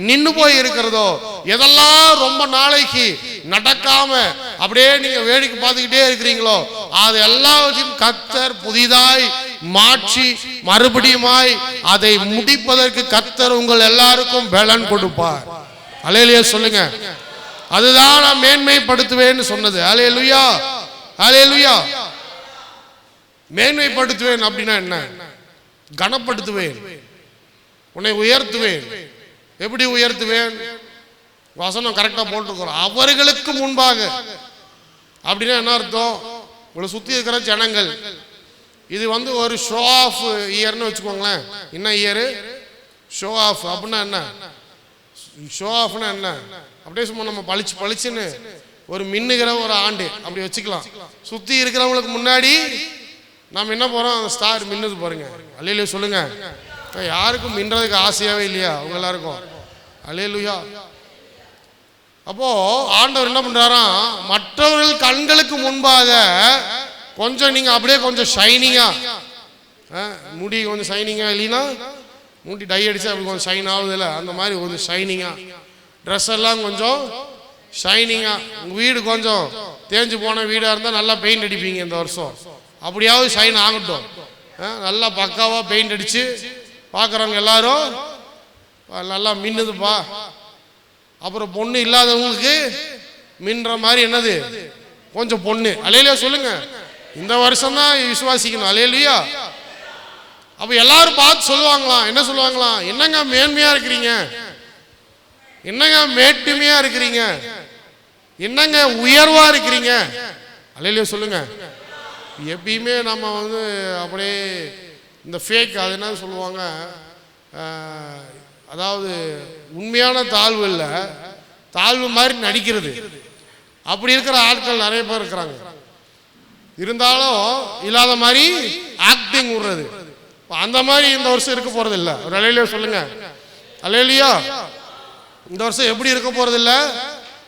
நின்னு போய் இருக்கிறதோ, எதெல்லாம் ரொம்ப நாளைக்கு நடக்காம அப்படியே நீங்க வேடிக்கை பார்த்துக்கிட்டே இருக்கிறீங்களோ, அது எல்லாவற்றையும் கர்த்தர் புதிதாய் மாற்றி மறுபடியுமாய் அதை முடிப்பதற்கு கர்த்தர் உங்கள் எல்லாருக்கும் பலன் கொடுப்பார். அல்லேலூயா சொல்லுங்க. அதுதான் நான் மேன்மைப்படுத்துவேன்னு சொன்னது. அல்லேலூயா. அல்லேலூயா. மேன்மைப்படுத்துவேன் அப்படின்னா என்ன? கனப்படுத்துவேன், உன்னை உயர்த்துவேன். எப்படி உயர்த்துவேன்? வசனம் கரெக்டா போட்டுக்கிறோம். அவர்களுக்கு முன்பாக அப்படின்னா என்ன அர்த்தம்? உங்களை சுத்தி இருக்கிற ஜனங்கள். இது வந்து ஒரு ஷோ ஆஃப் இயர்னு வச்சுக்கோங்களேன். என்ன இயர்? ஷோ ஆஃப் அப்படின்னா என்ன? ஷோ ஆஃப்னா என்ன? அப்படியே சும்மா நம்ம பளிச்சுன்னு ஒரு மின்னுகிற ஒரு ஆண்டு அப்படி வச்சுக்கலாம். சுத்தி இருக்கிறவங்களுக்கு முன்னாடி நாம் என்ன போறோம்? அந்த ஸ்டார் மின்னுது பாருங்க. அல்லேலூயா சொல்லுங்க. யாருக்கும் மின்றதுக்கு ஆசையாவே இல்லையா? அவங்க எல்லாருக்கும். அல்லேலூயா. அப்போ ஆண்டவர் என்ன பண்றாராம்? மற்றவர்கள் கண்களுக்கு முன்பாக கொஞ்சம் நீங்க அப்படியே கொஞ்சம் ஷைனிங்கா, முடி கொஞ்சம் ஷைனிங்கா, இல்லைன்னா முடி டை அடிச்சா அப்படி கொஞ்சம் ஷைன் ஆகுது இல்லை, அந்த மாதிரி கொஞ்சம் ஷைனிங்கா, ட்ரெஸ் எல்லாம் கொஞ்சம் ஷைனிங்கா. உங்க வீடு கொஞ்சம் தேஞ்சு போன வீடா இருந்தா நல்லா பெயிண்ட் அடிப்பீங்க இந்த வருஷம். அப்படியாவது ஷைன் ஆகட்டும். நல்லா பக்காவா பெயிண்ட் அடிச்சு பார்க்குறவங்க எல்லாரும் நல்லா மின்னுதுப்பா. அப்புறம் பொண்ணு இல்லாதவங்களுக்கு மின்ற மாதிரி என்னது? கொஞ்சம் பொண்ணு. அல்லேலூயா சொல்லுங்க. இந்த வருஷம் தான் விசுவாசிக்கணும். அல்லேலூயா. அப்ப எல்லாரும் பார்த்து சொல்லுவாங்களாம். என்ன சொல்லுவாங்களாம்? என்னங்க மேன்மையா இருக்கிறீங்க, என்னங்க மேட்டுமையா இருக்கிறீங்க, என்னங்க உயர்வா இருக்கிறீங்க. அல்லேலூயா சொல்லுங்க. எப்பயுமே நம்ம வந்து அப்படியே இந்த ஃபேக், அது என்ன சொல்லுவாங்க, அதாவது உண்மையான தாழ்வு இல்லை, தாழ்வு மாதிரி நடிக்கிறது. அப்படி இருக்கிற ஆட்கள் நிறைய பேர் இருக்கிறாங்க. இருந்தாலும் இல்லாத மாதிரி ஆக்டிங் விடுறது. அந்த மாதிரி இந்த வருஷம் இருக்க போறது இல்லை. ஒரு அல்லேலூயா சொல்லுங்க. அல்லேலூயா. இந்த வருஷம் எப்படி இருக்க போறது இல்லை?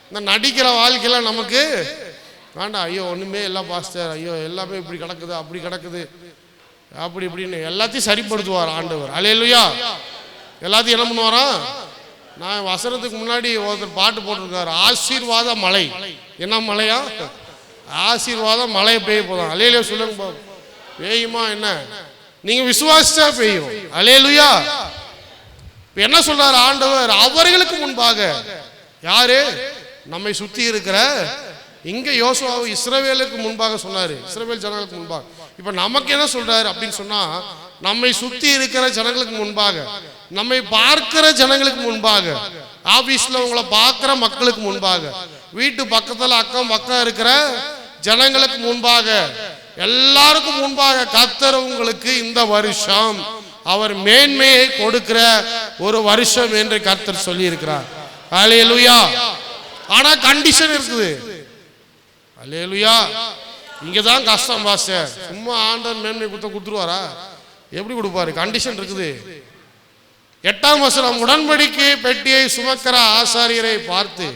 இந்த நடிக்கிற வாழ்க்கையில நமக்கு வேண்டாம். ஐயோ ஒண்ணுமே இல்லை பாஸ்டர், ஐயோ எல்லாமே இப்படி கிடக்குது அப்படி கிடக்குது அப்படி இப்படின்னு எல்லாத்தையும் சரிப்படுத்துவார் ஆண்டவர். அல்லேலூயா. எல்லாத்தையும் என்ன பண்ணுவாரா? நான் வசனத்துக்கு முன்னாடி ஒருத்தர் பாட்டு போட்டிருக்காரு, ஆசீர்வாத மழை. என்ன மழையா? ஆசீர்வாதம் மழை பெய்ய போதும். அல்லேலூயா சொல்லுங்க. பெய்யுமா என்ன? நீங்க விசுவாசிச்சா பெய்யும். அல்லேலூயா. என்ன சொல்றாரு ஆண்டவர்? அவர்களுக்கு முன்பாக. யாரு? நம்மை சுத்தி இருக்கிற. இங்க யோசுவா இஸ்ரவேலுக்கு முன்பாக சொன்னாரு, இஸ்ரவேல் ஜனங்களுக்கு முன்பாக. இப்ப நமக்கு என்ன சொல்றாரு அப்படின்னு சொன்னா, நம்மை சுத்தி இருக்கிற ஜனங்களுக்கு முன்பாக, நம்மை பார்க்கிற ஜனங்களுக்கு முன்பாக, ஆபீஸ்ல உங்களை பார்க்கிற மக்களுக்கு முன்பாக, வீட்டு பக்கத்துல அக்கம் பக்கம் இருக்கிற ஜனங்களுக்கு முன்பாக, எல்லாருக்கும் முன்பாக கர்த்தர் உங்களுக்கு இந்த வருஷம் அவர் மேன்மையை கொடுக்கிற ஒரு வருஷம் என்று கர்த்தர் சொல்லி இருக்கிறார். அல்லேலூயா. ஆனா கண்டிஷன் இருக்குது. அல்லேலூயா. இங்கதான் கஷ்டம் பாஸ்டர். சும்மா ஆண்டவர் மேன்மை கொடுத்துருவாரா? எப்படி கொடுப்பாரு? கண்டிஷன் இருக்குது. 8ஆம் வசனம், உடன்படிக்கை பெட்டியை சுமக்கிற ஆசாரியரை பார்த்து,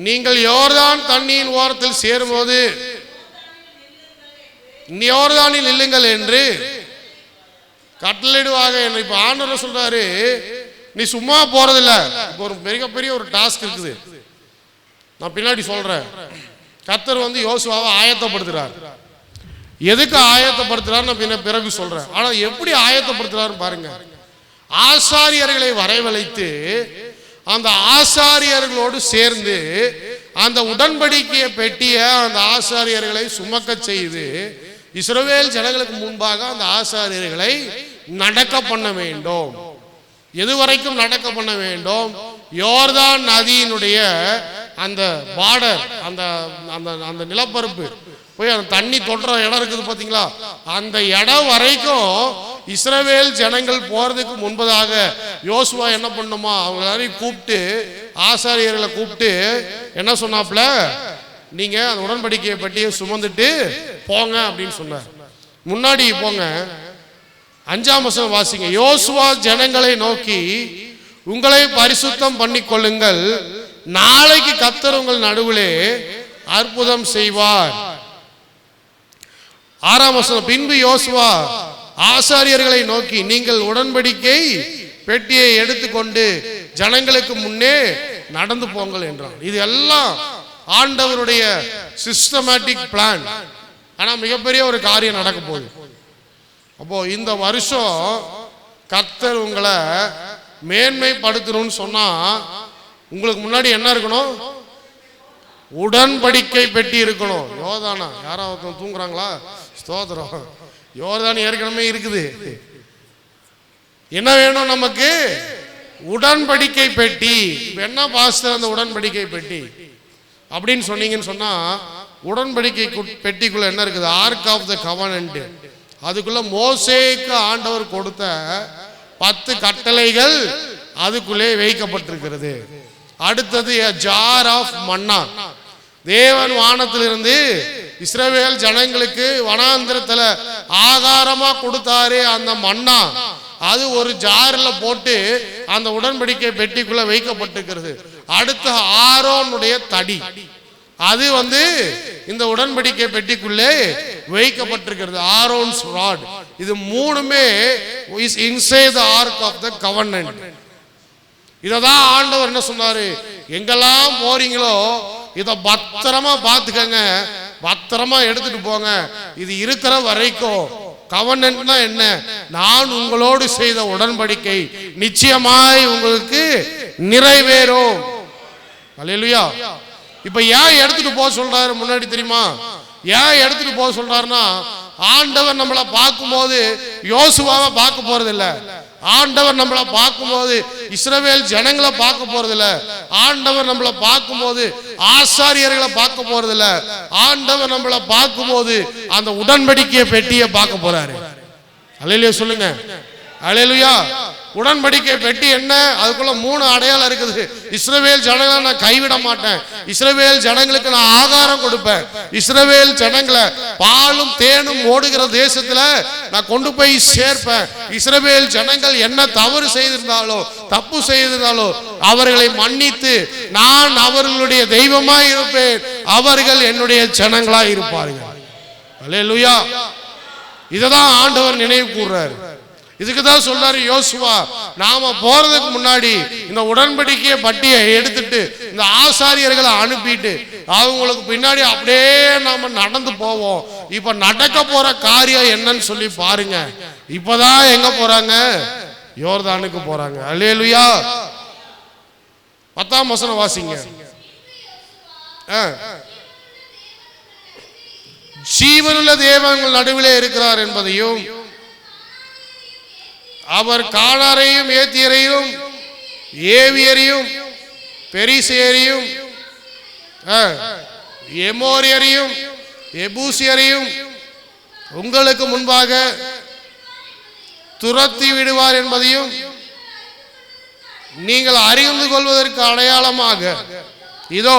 நீங்கள் யோர்தான் தண்ணியின் ஓரத்தில் சேரும்போது யோர்தானில் நில்லுங்கள் என்று கட்டளையிடுவாங்க. இப்ப ஆண்டவர் சொல்றாரு, நீ சும்மா போறதில்ல. இப்போ ஒரு பெரிய ஒரு டாஸ்க் இருக்குது. நான் பின்னாடி சொல்றேன். கர்த்தர் யோசுவாவை ஆயத்தப்படுத்துறார். எதுக்கு ஆயத்தப்படுத்துறாரு நான் பிறகு சொல்றேன். ஆனா எப்படி ஆயத்தப்படுத்துறாரு பாருங்க. ஆசாரியர்களை வரவழைத்து அந்த ஆசாரியர்களோடு சேர்ந்து அந்த உடன்படிக்கையை பெட்டிய அந்த ஆசாரியர்களை சுமக்க செய்து இஸ்ரவேல் ஜனங்களுக்கு முன்பாக அந்த ஆசாரியர்களை நடக்க பண்ண வேண்டும். எதுவரைக்கும் நடக்க பண்ண வேண்டும்? யோர்தான் நதியினுடைய அந்த பார்டர், அந்த அந்த நிலப்பரப்பு போய் அந்த தண்ணி தொடுற இடம் இருக்குது பாத்தீங்களா, அந்த இடம் வரைக்கும் இஸ்ரவேல் ஜனங்கள் போறதுக்கு முன்பதாக யோசுவா என்ன பண்ணுமா, அவங்க எல்லாரையும் கூப்பிட்டு, ஆசாரியர்களை கூப்பிட்டு என்ன சொன்னாப்ல, நீங்க அந்த உடன்படிக்கையை பற்றிய சுமந்துட்டு போங்க அப்படின்னு சொன்னார். முன்னாடி போங்க. 5ஆம் வசனம் வாசிங்க. யோசுவா ஜனங்களை நோக்கி, உங்களை பரிசுத்தம் பண்ணி கொள்ளுங்கள், நாளைக்கு கர்த்தர் உங்கள் நடுவிலே அற்புதம் செய்வார். 6ஆம் வசனம், பின்பு யோசுவா ஆசாரியர்களை நோக்கி, நீங்கள் உடன்படிக்கை பெட்டியை எடுத்துக்கொண்டு ஜனங்களுக்கு முன்னே நடந்து போங்கள் என்றார். இது எல்லாம் ஆண்டவருடைய சிஸ்டமேட்டிக் பிளான். ஆனா மிகப்பெரிய ஒரு காரியம் நடக்க போகுது. அப்போ இந்த வருஷம் கர்த்தர் உங்களை மேன்மைப்படுத்தணும்னு சொன்னா உங்களுக்கு முன்னாடி என்ன இருக்கணும்? உடன்படிக்கை பெட்டி இருக்கணும். யோர்தானா யாராவது தூங்குறாங்களா? ஸ்தோத்திரம். யோர்தான் ஏற்கனவே இருக்குது. என்ன வேணும் நமக்கு? உடன்படிக்கை பெட்டி. என்ன பாஸ்டர் அந்த உடன்படிக்கை பெட்டி அப்படின்னு சொன்னீங்கன்னு சொன்னா, உடன்படிக்கை பெட்டிக்குள்ள என்ன இருக்குது? Ark of the covenant. அதுக்குள்ள மோசேக்கு ஆண்டவர் கொடுத்த 10 கட்டளைகள் அதுக்குள்ளே வைக்கப்பட்டிருக்கிறது. அடுத்தது ஜார் ஆஃப் மன்னா. தேவன் வானத்திலிருந்து இஸ்ரவேல் ஜனங்களுக்கு வனாந்திரத்துல ஆகாரமா கொடுத்தாரு அந்த மன்னா. அது ஒரு ஜார்ல போட்டு அந்த உடன்படிக்கை பெட்டிக்குள்ள வைக்கப்பட்டிருக்கிறது. அடுத்த ஆரோனுடைய தடி, அது இந்த உடன்படிக்கை பெட்டிக்குள்ளே வைக்கப்பட்டிருக்கிறது. ஆரோன்ஸ் ராட். இது மூணுமே is inside the ark of the covenant. இததான் ஆண்டவர் என்ன சொன்னாரு, எங்கெல்லாம் போறீங்களோ இத பத்திரமா பாத்துக்கங்க, பத்திரமா எடுத்துட்டு போங்க. இது இருக்கிற வரைக்கும் கவர்னன்ட்னா என்ன? நான் உங்களோடு செய்த உடன்படிக்கை நிச்சயமாய் உங்களுக்கு நிறைவேறும். அல்லேலூயா. இப்ப ஏன் எடுத்துட்டு போக சொல்றாரு முன்னாடி தெரியுமா? ஏன் எடுத்துட்டு போக சொல்றாருன்னா, ஆண்டவர் நம்மளை பார்க்கும்போது யோசுவாவை பார்க்க போறது இல்ல. ஆண்டவர் நம்மளை பார்க்கும்போது இஸ்ரவேல் ஜனங்களை பார்க்க போறது இல்ல. ஆண்டவர் நம்மளை பார்க்கும்போது ஆசாரியர்களை பார்க்க போறது இல்ல. ஆண்டவர் நம்மளை பார்க்கும்போது அந்த உடன்படிக்கையை பெட்டியை பார்க்க போறாரு. அல்லேலூயா சொல்லுங்க. அல்லேலூயா. உடன்படிக்கை பெட்டி என்ன? அதுக்குள்ள 3 அடையாளம் இருக்குது. இஸ்ரவேல் ஜனங்களை நான் கைவிட மாட்டேன், இஸ்ரவேல் ஜனங்களுக்கு நான் ஆகாரம் கொடுப்பேன், இஸ்ரவேல் ஜனங்களை பாலும் தேனும் ஓடுகிற தேசத்துல நான் கொண்டு போய் சேர்ப்பேன், இஸ்ரவேல் ஜனங்கள் என்ன தவறு செய்திருந்தாலோ தப்பு செய்திருந்தாலோ அவர்களை மன்னித்து நான் அவர்களுடைய தெய்வமாய் இருப்பேன், அவர்கள் என்னுடைய ஜனங்களாய் இருப்பார்கள். அல்லேலூயா. இததான் ஆண்டவர் நினைவு கூர்றாரு. இதுக்கு தான் சொல்றாரு யோசுவா, நாம போறதுக்கு முன்னாடி இந்த உடன்படிக்கையை பட்டியை எடுத்துட்டு இந்த ஆசாரியர்களை அனுப்பிட்டு அவங்களுக்கு பின்னாடி அப்படியே நாம நடந்து போவோம். இப்ப நடக்க போற காரியம் என்னன்னு சொல்லி பாருங்க. இப்பதான் எங்க போறாங்க? யோர்தானுக்கு போறாங்க. அல்லேலூயா. 10ஆம் வசனம் வாசிங்க. ஜீவனுள்ள தேவன் நடுவிலே இருக்கிறார் என்பதையும், அவர் கானாரையும் ஏத்தியரையும் ஏவியரையும் பெரிசேரையும் எமோரியரையும் எபூசியரையும் உங்களுக்கு முன்பாக துரத்தி விடுவார் என்பதையும் நீங்கள் அறிந்து கொள்வதற்கு அடையாளமாக இதோ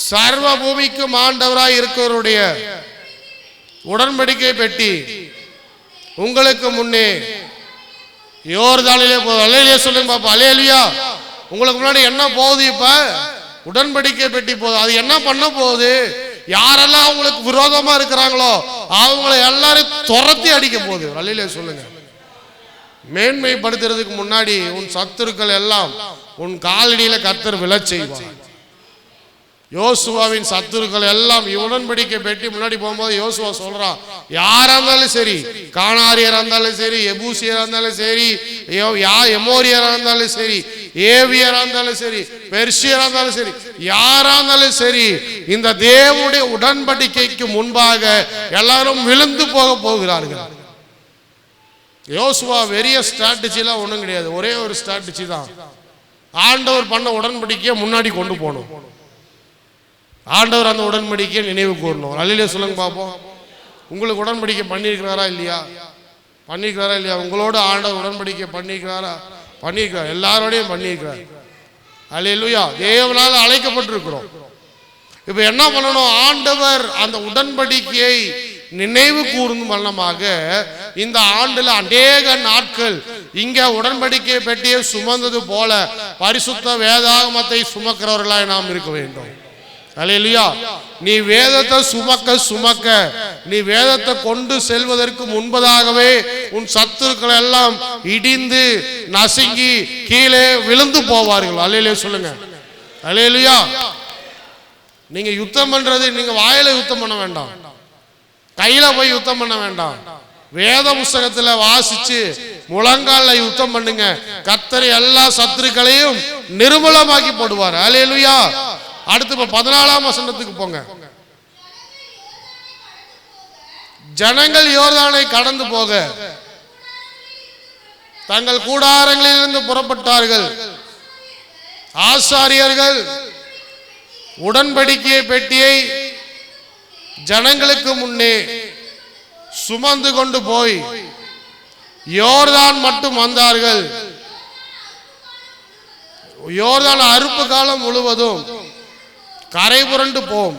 சர்வ பூமிக்கும் ஆண்டவராய் இருக்கிறவருடைய உடன்படிக்கை பெட்டி உங்களுக்கு முன்னே யோர்தானிலே போகுது. அல்லேலூயா சொல்லுங்க பாப்பா. அல்லேலூயா. உங்களுக்கு முன்னாடி என்ன போகுது? இப்ப உடன்படிக்கை பெட்டி போகுது. அது என்ன பண்ண போகுது? யாரெல்லாம் உங்களுக்கு விரோதமா இருக்கிறாங்களோ அவங்களை எல்லாரும் துரத்தி அடிக்க போகுது. அல்லேலூயா சொல்லுங்க. மேன்மைப்படுத்துறதுக்கு முன்னாடி உன் சத்துருக்கள் எல்லாம் உன் காலடியில கர்த்தர் விழச் செய்வார். யோசுவாவின் சத்துருக்கள் எல்லாம் உடன்படிக்கை பெட்டி முன்னாடி போகும்போது யோசுவா சொல்றான், யாரா இருந்தாலும் சரி, கானாரியரா இருந்தாலும் சரி, எபூசியரா இருந்தாலும் சரி, எமோரியரா இருந்தாலும் சரி, ஏவியரா இருந்தாலும் சரி, பெர்சியரா இருந்தாலும் சரி, யாரா இருந்தாலும் சரி, இந்த தேவனுடைய உடன்படிக்கைக்கு முன்பாக எல்லாரும் விழுந்து போக போகிறார்கள். யோசுவா வெறிய ஸ்ட்ராட்டஜிலாம் ஒன்றும் கிடையாது. ஒரே ஒரு ஸ்ட்ராட்டஜி தான். ஆண்டவர் பண்ண உடன்படிக்கையை முன்னாடி கொண்டு போகணும். ஆண்டவர் அந்த உடன்படிக்கையை நினைவு கூறணும். அல்லேலூயா சொல்லுங்க பாப்போம். உங்களுக்கு உடன்படிக்கை பண்ணியிருக்கிறாரா இல்லையா? பண்ணியிருக்கிறாரா இல்லையா? உங்களோட ஆண்டவர் உடன்படிக்கை பண்ணியிருக்கிறாரா? பண்ணியிருக்கிறார். எல்லாரோடையும் பண்ணியிருக்கிறார். அல்லேலூயா. தேவனால் அழைக்கப்பட்டிருக்கிறோம். இப்ப என்ன பண்ணணும்? ஆண்டவர் அந்த உடன்படிக்கையை நினைவு கூறும் வண்ணமாக இந்த ஆண்டுல அநேக நாட்கள் இங்க உடன்படிக்கை பெட்டியை சுமந்தது போல பரிசுத்த வேதாகமத்தை சுமக்கிறவர்களாய் நாம் இருக்க வேண்டும். அல்லேலூயா. நீ வேதத்தை சுமக்க நீ வேதத்தை கொண்டு செல்வதற்கு முன்பதாகவே உன் சத்துருக்கள் எல்லாம் இடிந்து நசுங்கி கீழே விழுந்து போவார்கள். அல்லேலூயா சொல்லுங்க. அல்லேலூயா. நீங்க யுத்தம் பண்றது நீங்க வாயில யுத்தம் பண்ண வேண்டாம், கையில போய் யுத்தம் பண்ண வேண்டாம். வேத புஸ்தகத்துல வாசிச்சு முழங்கால யுத்தம் பண்ணுங்க. கர்த்தர் எல்லா சத்துருக்களையும் நிர்மூலமாக்கி போடுவார். அல்லேலூயா. அடுத்து 14ஆம் வசனத்துக்கு போங்க. ஜனங்கள் யோர்தானை கடந்து போக தங்கள் கூடாரங்களிலிருந்து புறப்பட்டார்கள். ஆசாரியர்கள் உடன்படிக்கை பெட்டியை ஜனங்களுக்கு முன்னே சுமந்து கொண்டு போய் யோர்தான் மட்டும் வந்தார்கள். யோர்தான் அறுப்பு காலம் முழுவதும் கரை புரண்டு போம்.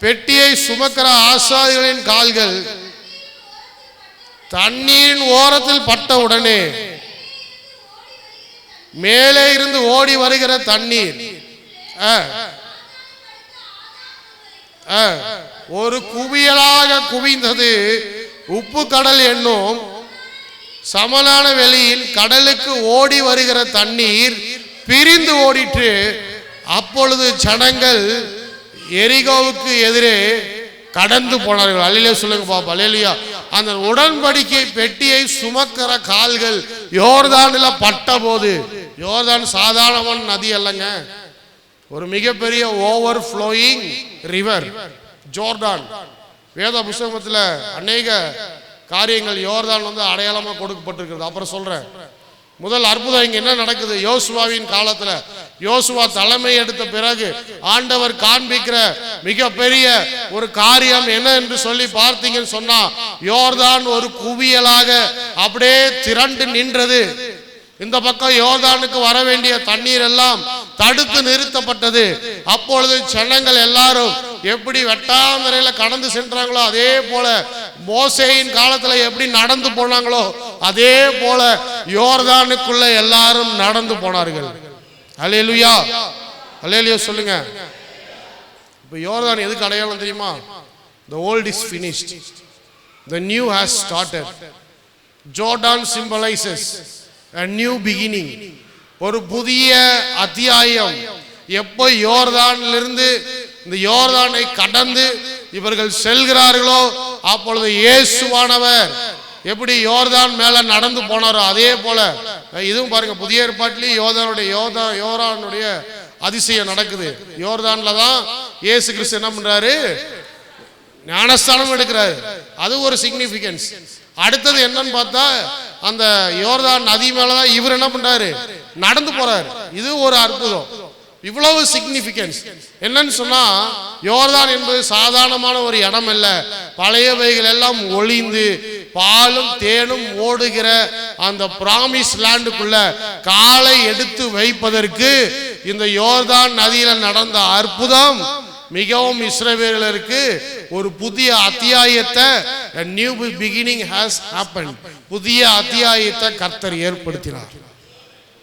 பெட்டியை சுமக்கிற ஆசாரிகளின் கால்கள் தண்ணீரின் ஓரத்தில் பட்ட உடனே மேலே இருந்து ஓடி வருகிற தண்ணீர் ஒரு குவியலாக குவிந்தது. உப்பு கடல் என்னும் சமனான வெளியில் கடலுக்கு ஓடி வருகிற தண்ணீர் பிரிந்து ஓடிற்று. அப்பொழுது ஜனங்கள் எரிகோவுக்கு எதிரே கடந்து போனார்கள். அல்லேலூயா சொல்லுங்க பாப்பா. அல்லேலூயா. அந்த உடன்படிக்கை பெட்டியை சுமக்கிற கால்கள் யோர்தானில் பட்ட போது, யோர்தான் சாதாரணமான நதி அல்லங்க, ஒரு மிகப்பெரிய ஓவர் ஃப்ளோயிங் ரிவர் ஜோர்டான். வேத புஸ்தகத்தில் அநேக காரியங்கள் யோர்தான் அடையாளமா கொடுக்கப்பட்டிருக்கிறது. அப்புறம் சொல்றேன். முதல் அற்புதம் இங்க என்ன நடக்குது? யோசுவாவின் காலத்துல யோசுவா தலைமை எடுத்த பிறகு ஆண்டவர் காண்பிக்கிற மிகப்பெரிய ஒரு காரியம் என்ன என்று சொல்லி பார்த்தீங்கன்னு சொன்னா, யோர்தான் ஒரு குவியலாக அப்படியே திரண்டு நின்றது. இந்த பக்கம் யோர்தானுக்கு வர வேண்டிய தண்ணீர் எல்லாம் தடுத்து நிறுத்தப்பட்டது. அப்பொழுது ஜனங்கள் எல்லாரும் எப்படி வெட்டாந்தரையில கடந்து சென்றாங்களோ அதே போல, மோசேயின் காலத்துல எப்படி நடந்து போனாங்களோ அதே போல யோர்தானுக்குள்ள எல்லாரும் நடந்து போனார்கள். அல்லேலூயா. அல்லேலூயா சொல்லுங்க. இப்ப யோர்தான் எதுக்கு அடையாளம் தெரியுமா? The old is finished. The new has started. Jordan symbolizes a new beginning. ஒரு புதிய அத்தியாயம். எப்போ யோர்தானிலிருந்து இந்த யோர்தானை கடந்து இவர்கள் செல்கிறார்களோ அப்பொழுது இயேசுவானவர் எப்படி யோர்தான் மேல நடந்து போனாரோ அதே போல இதுவும் பாருங்க, புதிய ஏற்பாட்டிலேயே யோர்தானுடைய அதிசயம் நடக்குது. யோர்தான்ல தான் இயேசு கிறிஸ்து என்ன பண்றாரு? ஞானஸ்தானம் எடுக்கிறாரு. அது ஒரு சிக்னிபிகன்ஸ். அடுத்தது என்னன்னு பார்த்தா அந்த யோர்தான் நதி மேலதான் இவர் என்ன பண்றாரு? நடந்து போறாரு. இது ஒரு அற்புதம். இவ்வளவு சிக்னிபிகன்ஸ் என்னன்னு சொன்னா, யோர்தான் என்பது சாதாரணமான ஒரு இடம் அல்ல. பழையவைகள் எல்லாம் ஒளிந்து பாலும் தேனும் ஓடுகிற அந்த பிராமிஸ் லேண்டுக்குள்ள காலை எடுத்து வைப்பதற்கு இந்த யோர்தான் நதியில நடந்த அற்புதம் மிகவும் இஸ்ரவேலருக்கு ஒரு புதிய அத்தியாயத்தை, a new beginning has happened. புதிய அத்தியாயத்தை கர்த்தர் ஏற்படுத்தினார்.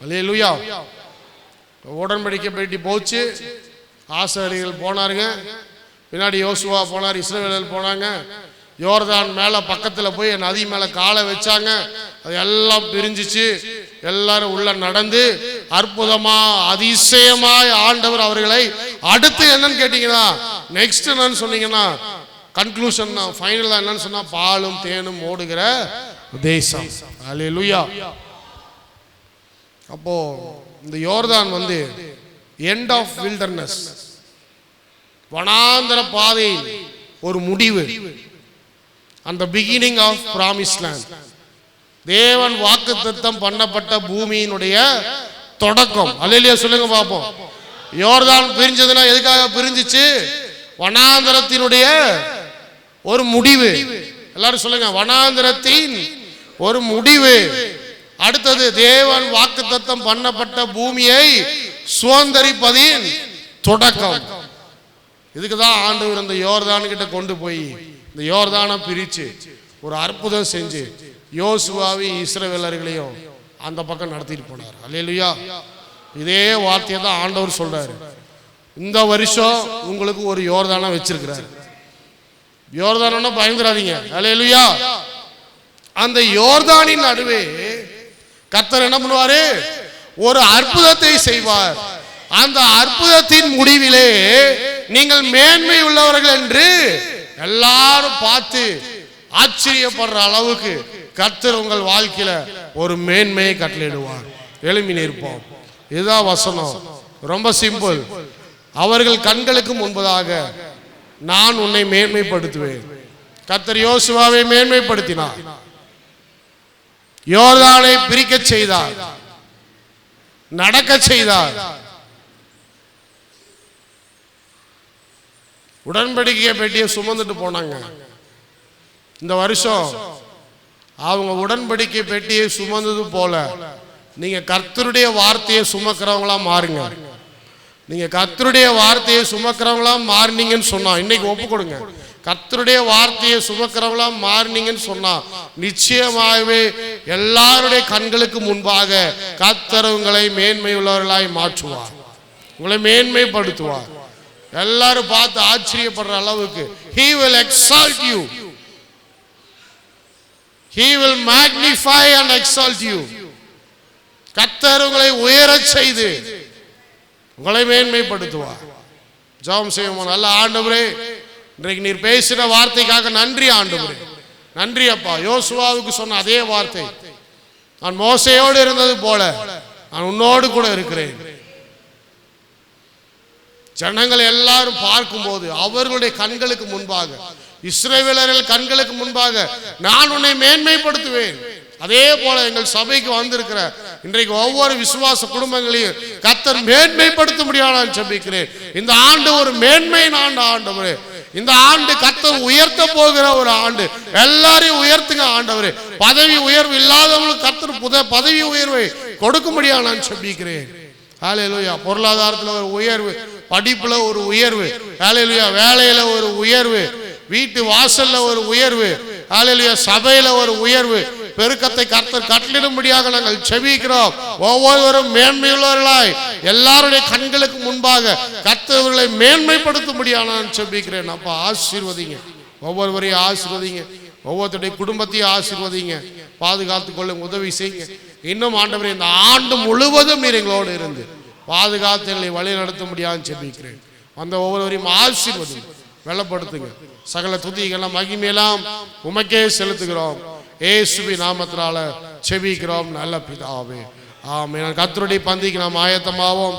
அல்லேலூயா. உடன்படிக்கை பெட்டி போச்சு, ஆசாரியர்கள் போனாருங்க, பின்னாடி யோசுவா போனார், இஸ்ரவேலர்கள் போனாங்க. யோர்தான் மேல பக்கத்துல போய் நதி மேல காலை வச்சாங்க. அது எல்லாம் பிரிஞ்சிச்சு. எல்லாரும் உள்ள நடந்து அற்புதமா அதிசயமாய் ஆண்டவர் அவர்களை அடுத்து என்னன்னு கேட்டீங்கன்னா, நெக்ஸ்ட் என்னன்னு சொன்னீங்கன்னா, கன்க்ளூஷன் தான், ஃபைனலா என்னன்னு சொன்னா, பாலும் தேனும் ஓடுகிற தேசம். அல்லேலூயா. அப்போ இந்த யோர்தான் வந்து எண்ட் ஆஃப் வில்டர்னஸ், வனாந்தர பாதையில் ஒரு முடிவு. அந்த பிகினிங் ஆஃப் பிராமிஸ் லேண்ட், தேவன் வாக்குத்தத்தம் பண்ணப்பட்ட பூமியினுடைய தொடக்கம். அல்லேலூயா சொல்லுங்க பாப்போம். யோர்தான் பிரிஞ்சதுன்னா எதுக்காக பிரிஞ்சிச்சு? வனாந்தரத்தினுடைய ஒரு முடிவு. எல்லாரும் சொல்லுங்க, வனாந்தரத்தின் ஒரு முடிவு. அடுத்தது தேவன் வாக்குத்தத்தம் பண்ணப்பட்ட பூமியை சுதந்தரிப்பதின் தொடக்கம். இதுக்குதான் ஆண்டவர் இந்த யோர்தான் கிட்ட கொண்டு போய் இந்த யோர்தானை பிரிச்சு ஒரு அற்புதம் செஞ்சு யோசுவாவையும் இஸ்ரவேலர்களையும் அந்த பக்கம் நடத்திட்டு போனார். அல்லேலூயா. இதே வார்த்தையை தான் ஆண்டவர் சொல்றாரு. இந்த வருஷம் உங்களுக்கு ஒரு யோர்தானா வச்சிருக்கிறார். யோர்தானா பயந்துடாதீங்க. அல்லேலூயா. அந்த யோர்தானின் நடுவே கர்த்தர் என்ன பண்ணுவாரு? ஒரு அற்புதத்தை செய்வார். அந்த அற்புதத்தின் முடிவிலே நீங்கள் மேன்மை உள்ளவர்கள் என்று எல்லாரும் பார்த்து ஆச்சரியப்படுற அளவுக்கு கர்த்தர் உங்கள் வாழ்க்கையில ஒரு மேன்மையை கட்டளையிடுவார். எழும்பி நிற்போம். இதுதான் வசனம். ரொம்ப சிம்பிள். அவர்கள் கண்களுக்கு முன்பதாக நான் உன்னை மேன்மைப்படுத்துவேன். கர்த்தர் யோசுவாவை மேன்மைப்படுத்தினார். யோர்தானை பிரிக்க செய்தார், நடக்க செய்தார். உடன்படிக்கை பெட்டியை சுமந்துட்டு போனாங்க. இந்த வருஷம் அவங்க உடன்படிக்கை பெட்டியை சுமந்தது போல நீங்க கர்த்தருடைய வார்த்தையை சுமக்கிறவங்களா மாறுங்க. நீங்க கர்த்தருடைய வார்த்தையை சுமக்கிறவங்களா மாறினீங்கன்னு சொன்னா, இன்னைக்கு ஒப்பு கொடுங்க, கர்த்தருடைய வார்த்தையை சுமக்கிறவங்களா மாறினீங்கன்னு சொன்னா நிச்சயமாகவே எல்லாருடைய கண்களுக்கு முன்பாக கர்த்தர் உங்களை மேன்மை உள்ளவர்களாய் மாற்றுவார், உங்களை மேன்மைப்படுத்துவார். எல்லாரும் பார்த்து ஆச்சரியப்படுற அளவுக்கு he will exalt you, he will magnify and exalt you. கர்த்தர் உங்களை உயரச் செய்து உங்களை மேன்மைப்படுத்துவார். ஜெபம் செய்வோம். நல்ல ஆண்டவரே, இன்றைக்கு நீர் பேசின வார்த்தைக்காக நன்றி ஆண்டவரே. நன்றி அப்பா. யோசுவாவுக்கு சொன்ன அதே வார்த்தை, நான் மோசேயோடு இருந்தது போல நான் உன்னோடு கூட இருக்கிறேன். ஜனங்கள் எல்லாரும் பார்க்கும்போது அவர்களுடைய கண்களுக்கு முன்பாக, இஸ்ரவேலர்கள் கண்களுக்கு முன்பாக நான் உன்னை மேன்மைப்படுத்துவேன். அதே போல எங்கள் சபைக்கு வந்திருக்கிற இன்றைக்கு ஒவ்வொரு விசுவாச குடும்பங்களையும் கர்த்தர் மேன்மைப்படுத்த முடியாது நான் ஜெபிக்கிறேன். இந்த ஆண்டு ஒரு மேன்மையின் ஆண்டு ஆண்டவரே. இந்த ஆண்டு கர்த்தர் உயர்த்த போகிற ஒரு ஆண்டு. எல்லாரையும் உயர்த்துங்க ஆண்டவரே. பதவி உயர்வு இல்லாதவங்களுக்கு கர்த்தர் பதவி உயர்வை கொடுக்க முடியாது நான் ஜெபிக்கிறேன். ஹல்லேலூயா. பொருளாதாரத்தில் ஒரு உயர்வு, படிப்புல ஒரு உயர்வு, ஹல்லேலூயா, வேலையில ஒரு உயர்வு, வீட்டு வாசல்ல ஒரு உயர்வு, ஹல்லேலூயா, சபையில ஒரு உயர்வு, பெருக்கத்தை கர்த்தர் கட்டளிடும்படியாக நாங்கள் ஜெபிக்கிறோம். ஒவ்வொருவரும் மேன்மையுள்ளவர்களாய் எல்லாருடைய கண்களுக்கு முன்பாக கர்த்தர்களை மேன்மைப்படுத்தும்படியாக நான் ஜெபிக்கிறேன். அப்பா ஆசீர்வதிங்க, ஒவ்வொருவரையும் ஆசீர்வதிங்க. ஒவ்வொருத்தருடைய குடும்பத்தையும் ஆசீர்வதிங்க, பாதுகாத்துக் கொள்ளுங்க, உதவி செய்யுங்க. இன்னும் ஆண்டவரே இந்த ஆண்டு முழுவதும் நீர் எங்களோடு இருந்து பாதுகாத்து எங்களை வழி நடத்த முடியாதுன்னு செபிக்கிறேன். அந்த ஒவ்வொருவரையும் ஆசீர்வதிங்க, வெள்ளப்படுத்துங்க. சகல துதிகள்லாம் மகிமையெல்லாம் உமக்கே செலுத்துகிறோம். இயேசுவின் நாமத்தினால செபிக்கிறோம் நல்ல பிதாவே, ஆமென். கர்த்தருடைய பந்திக்கு நாம் ஆயத்தமாவோம்.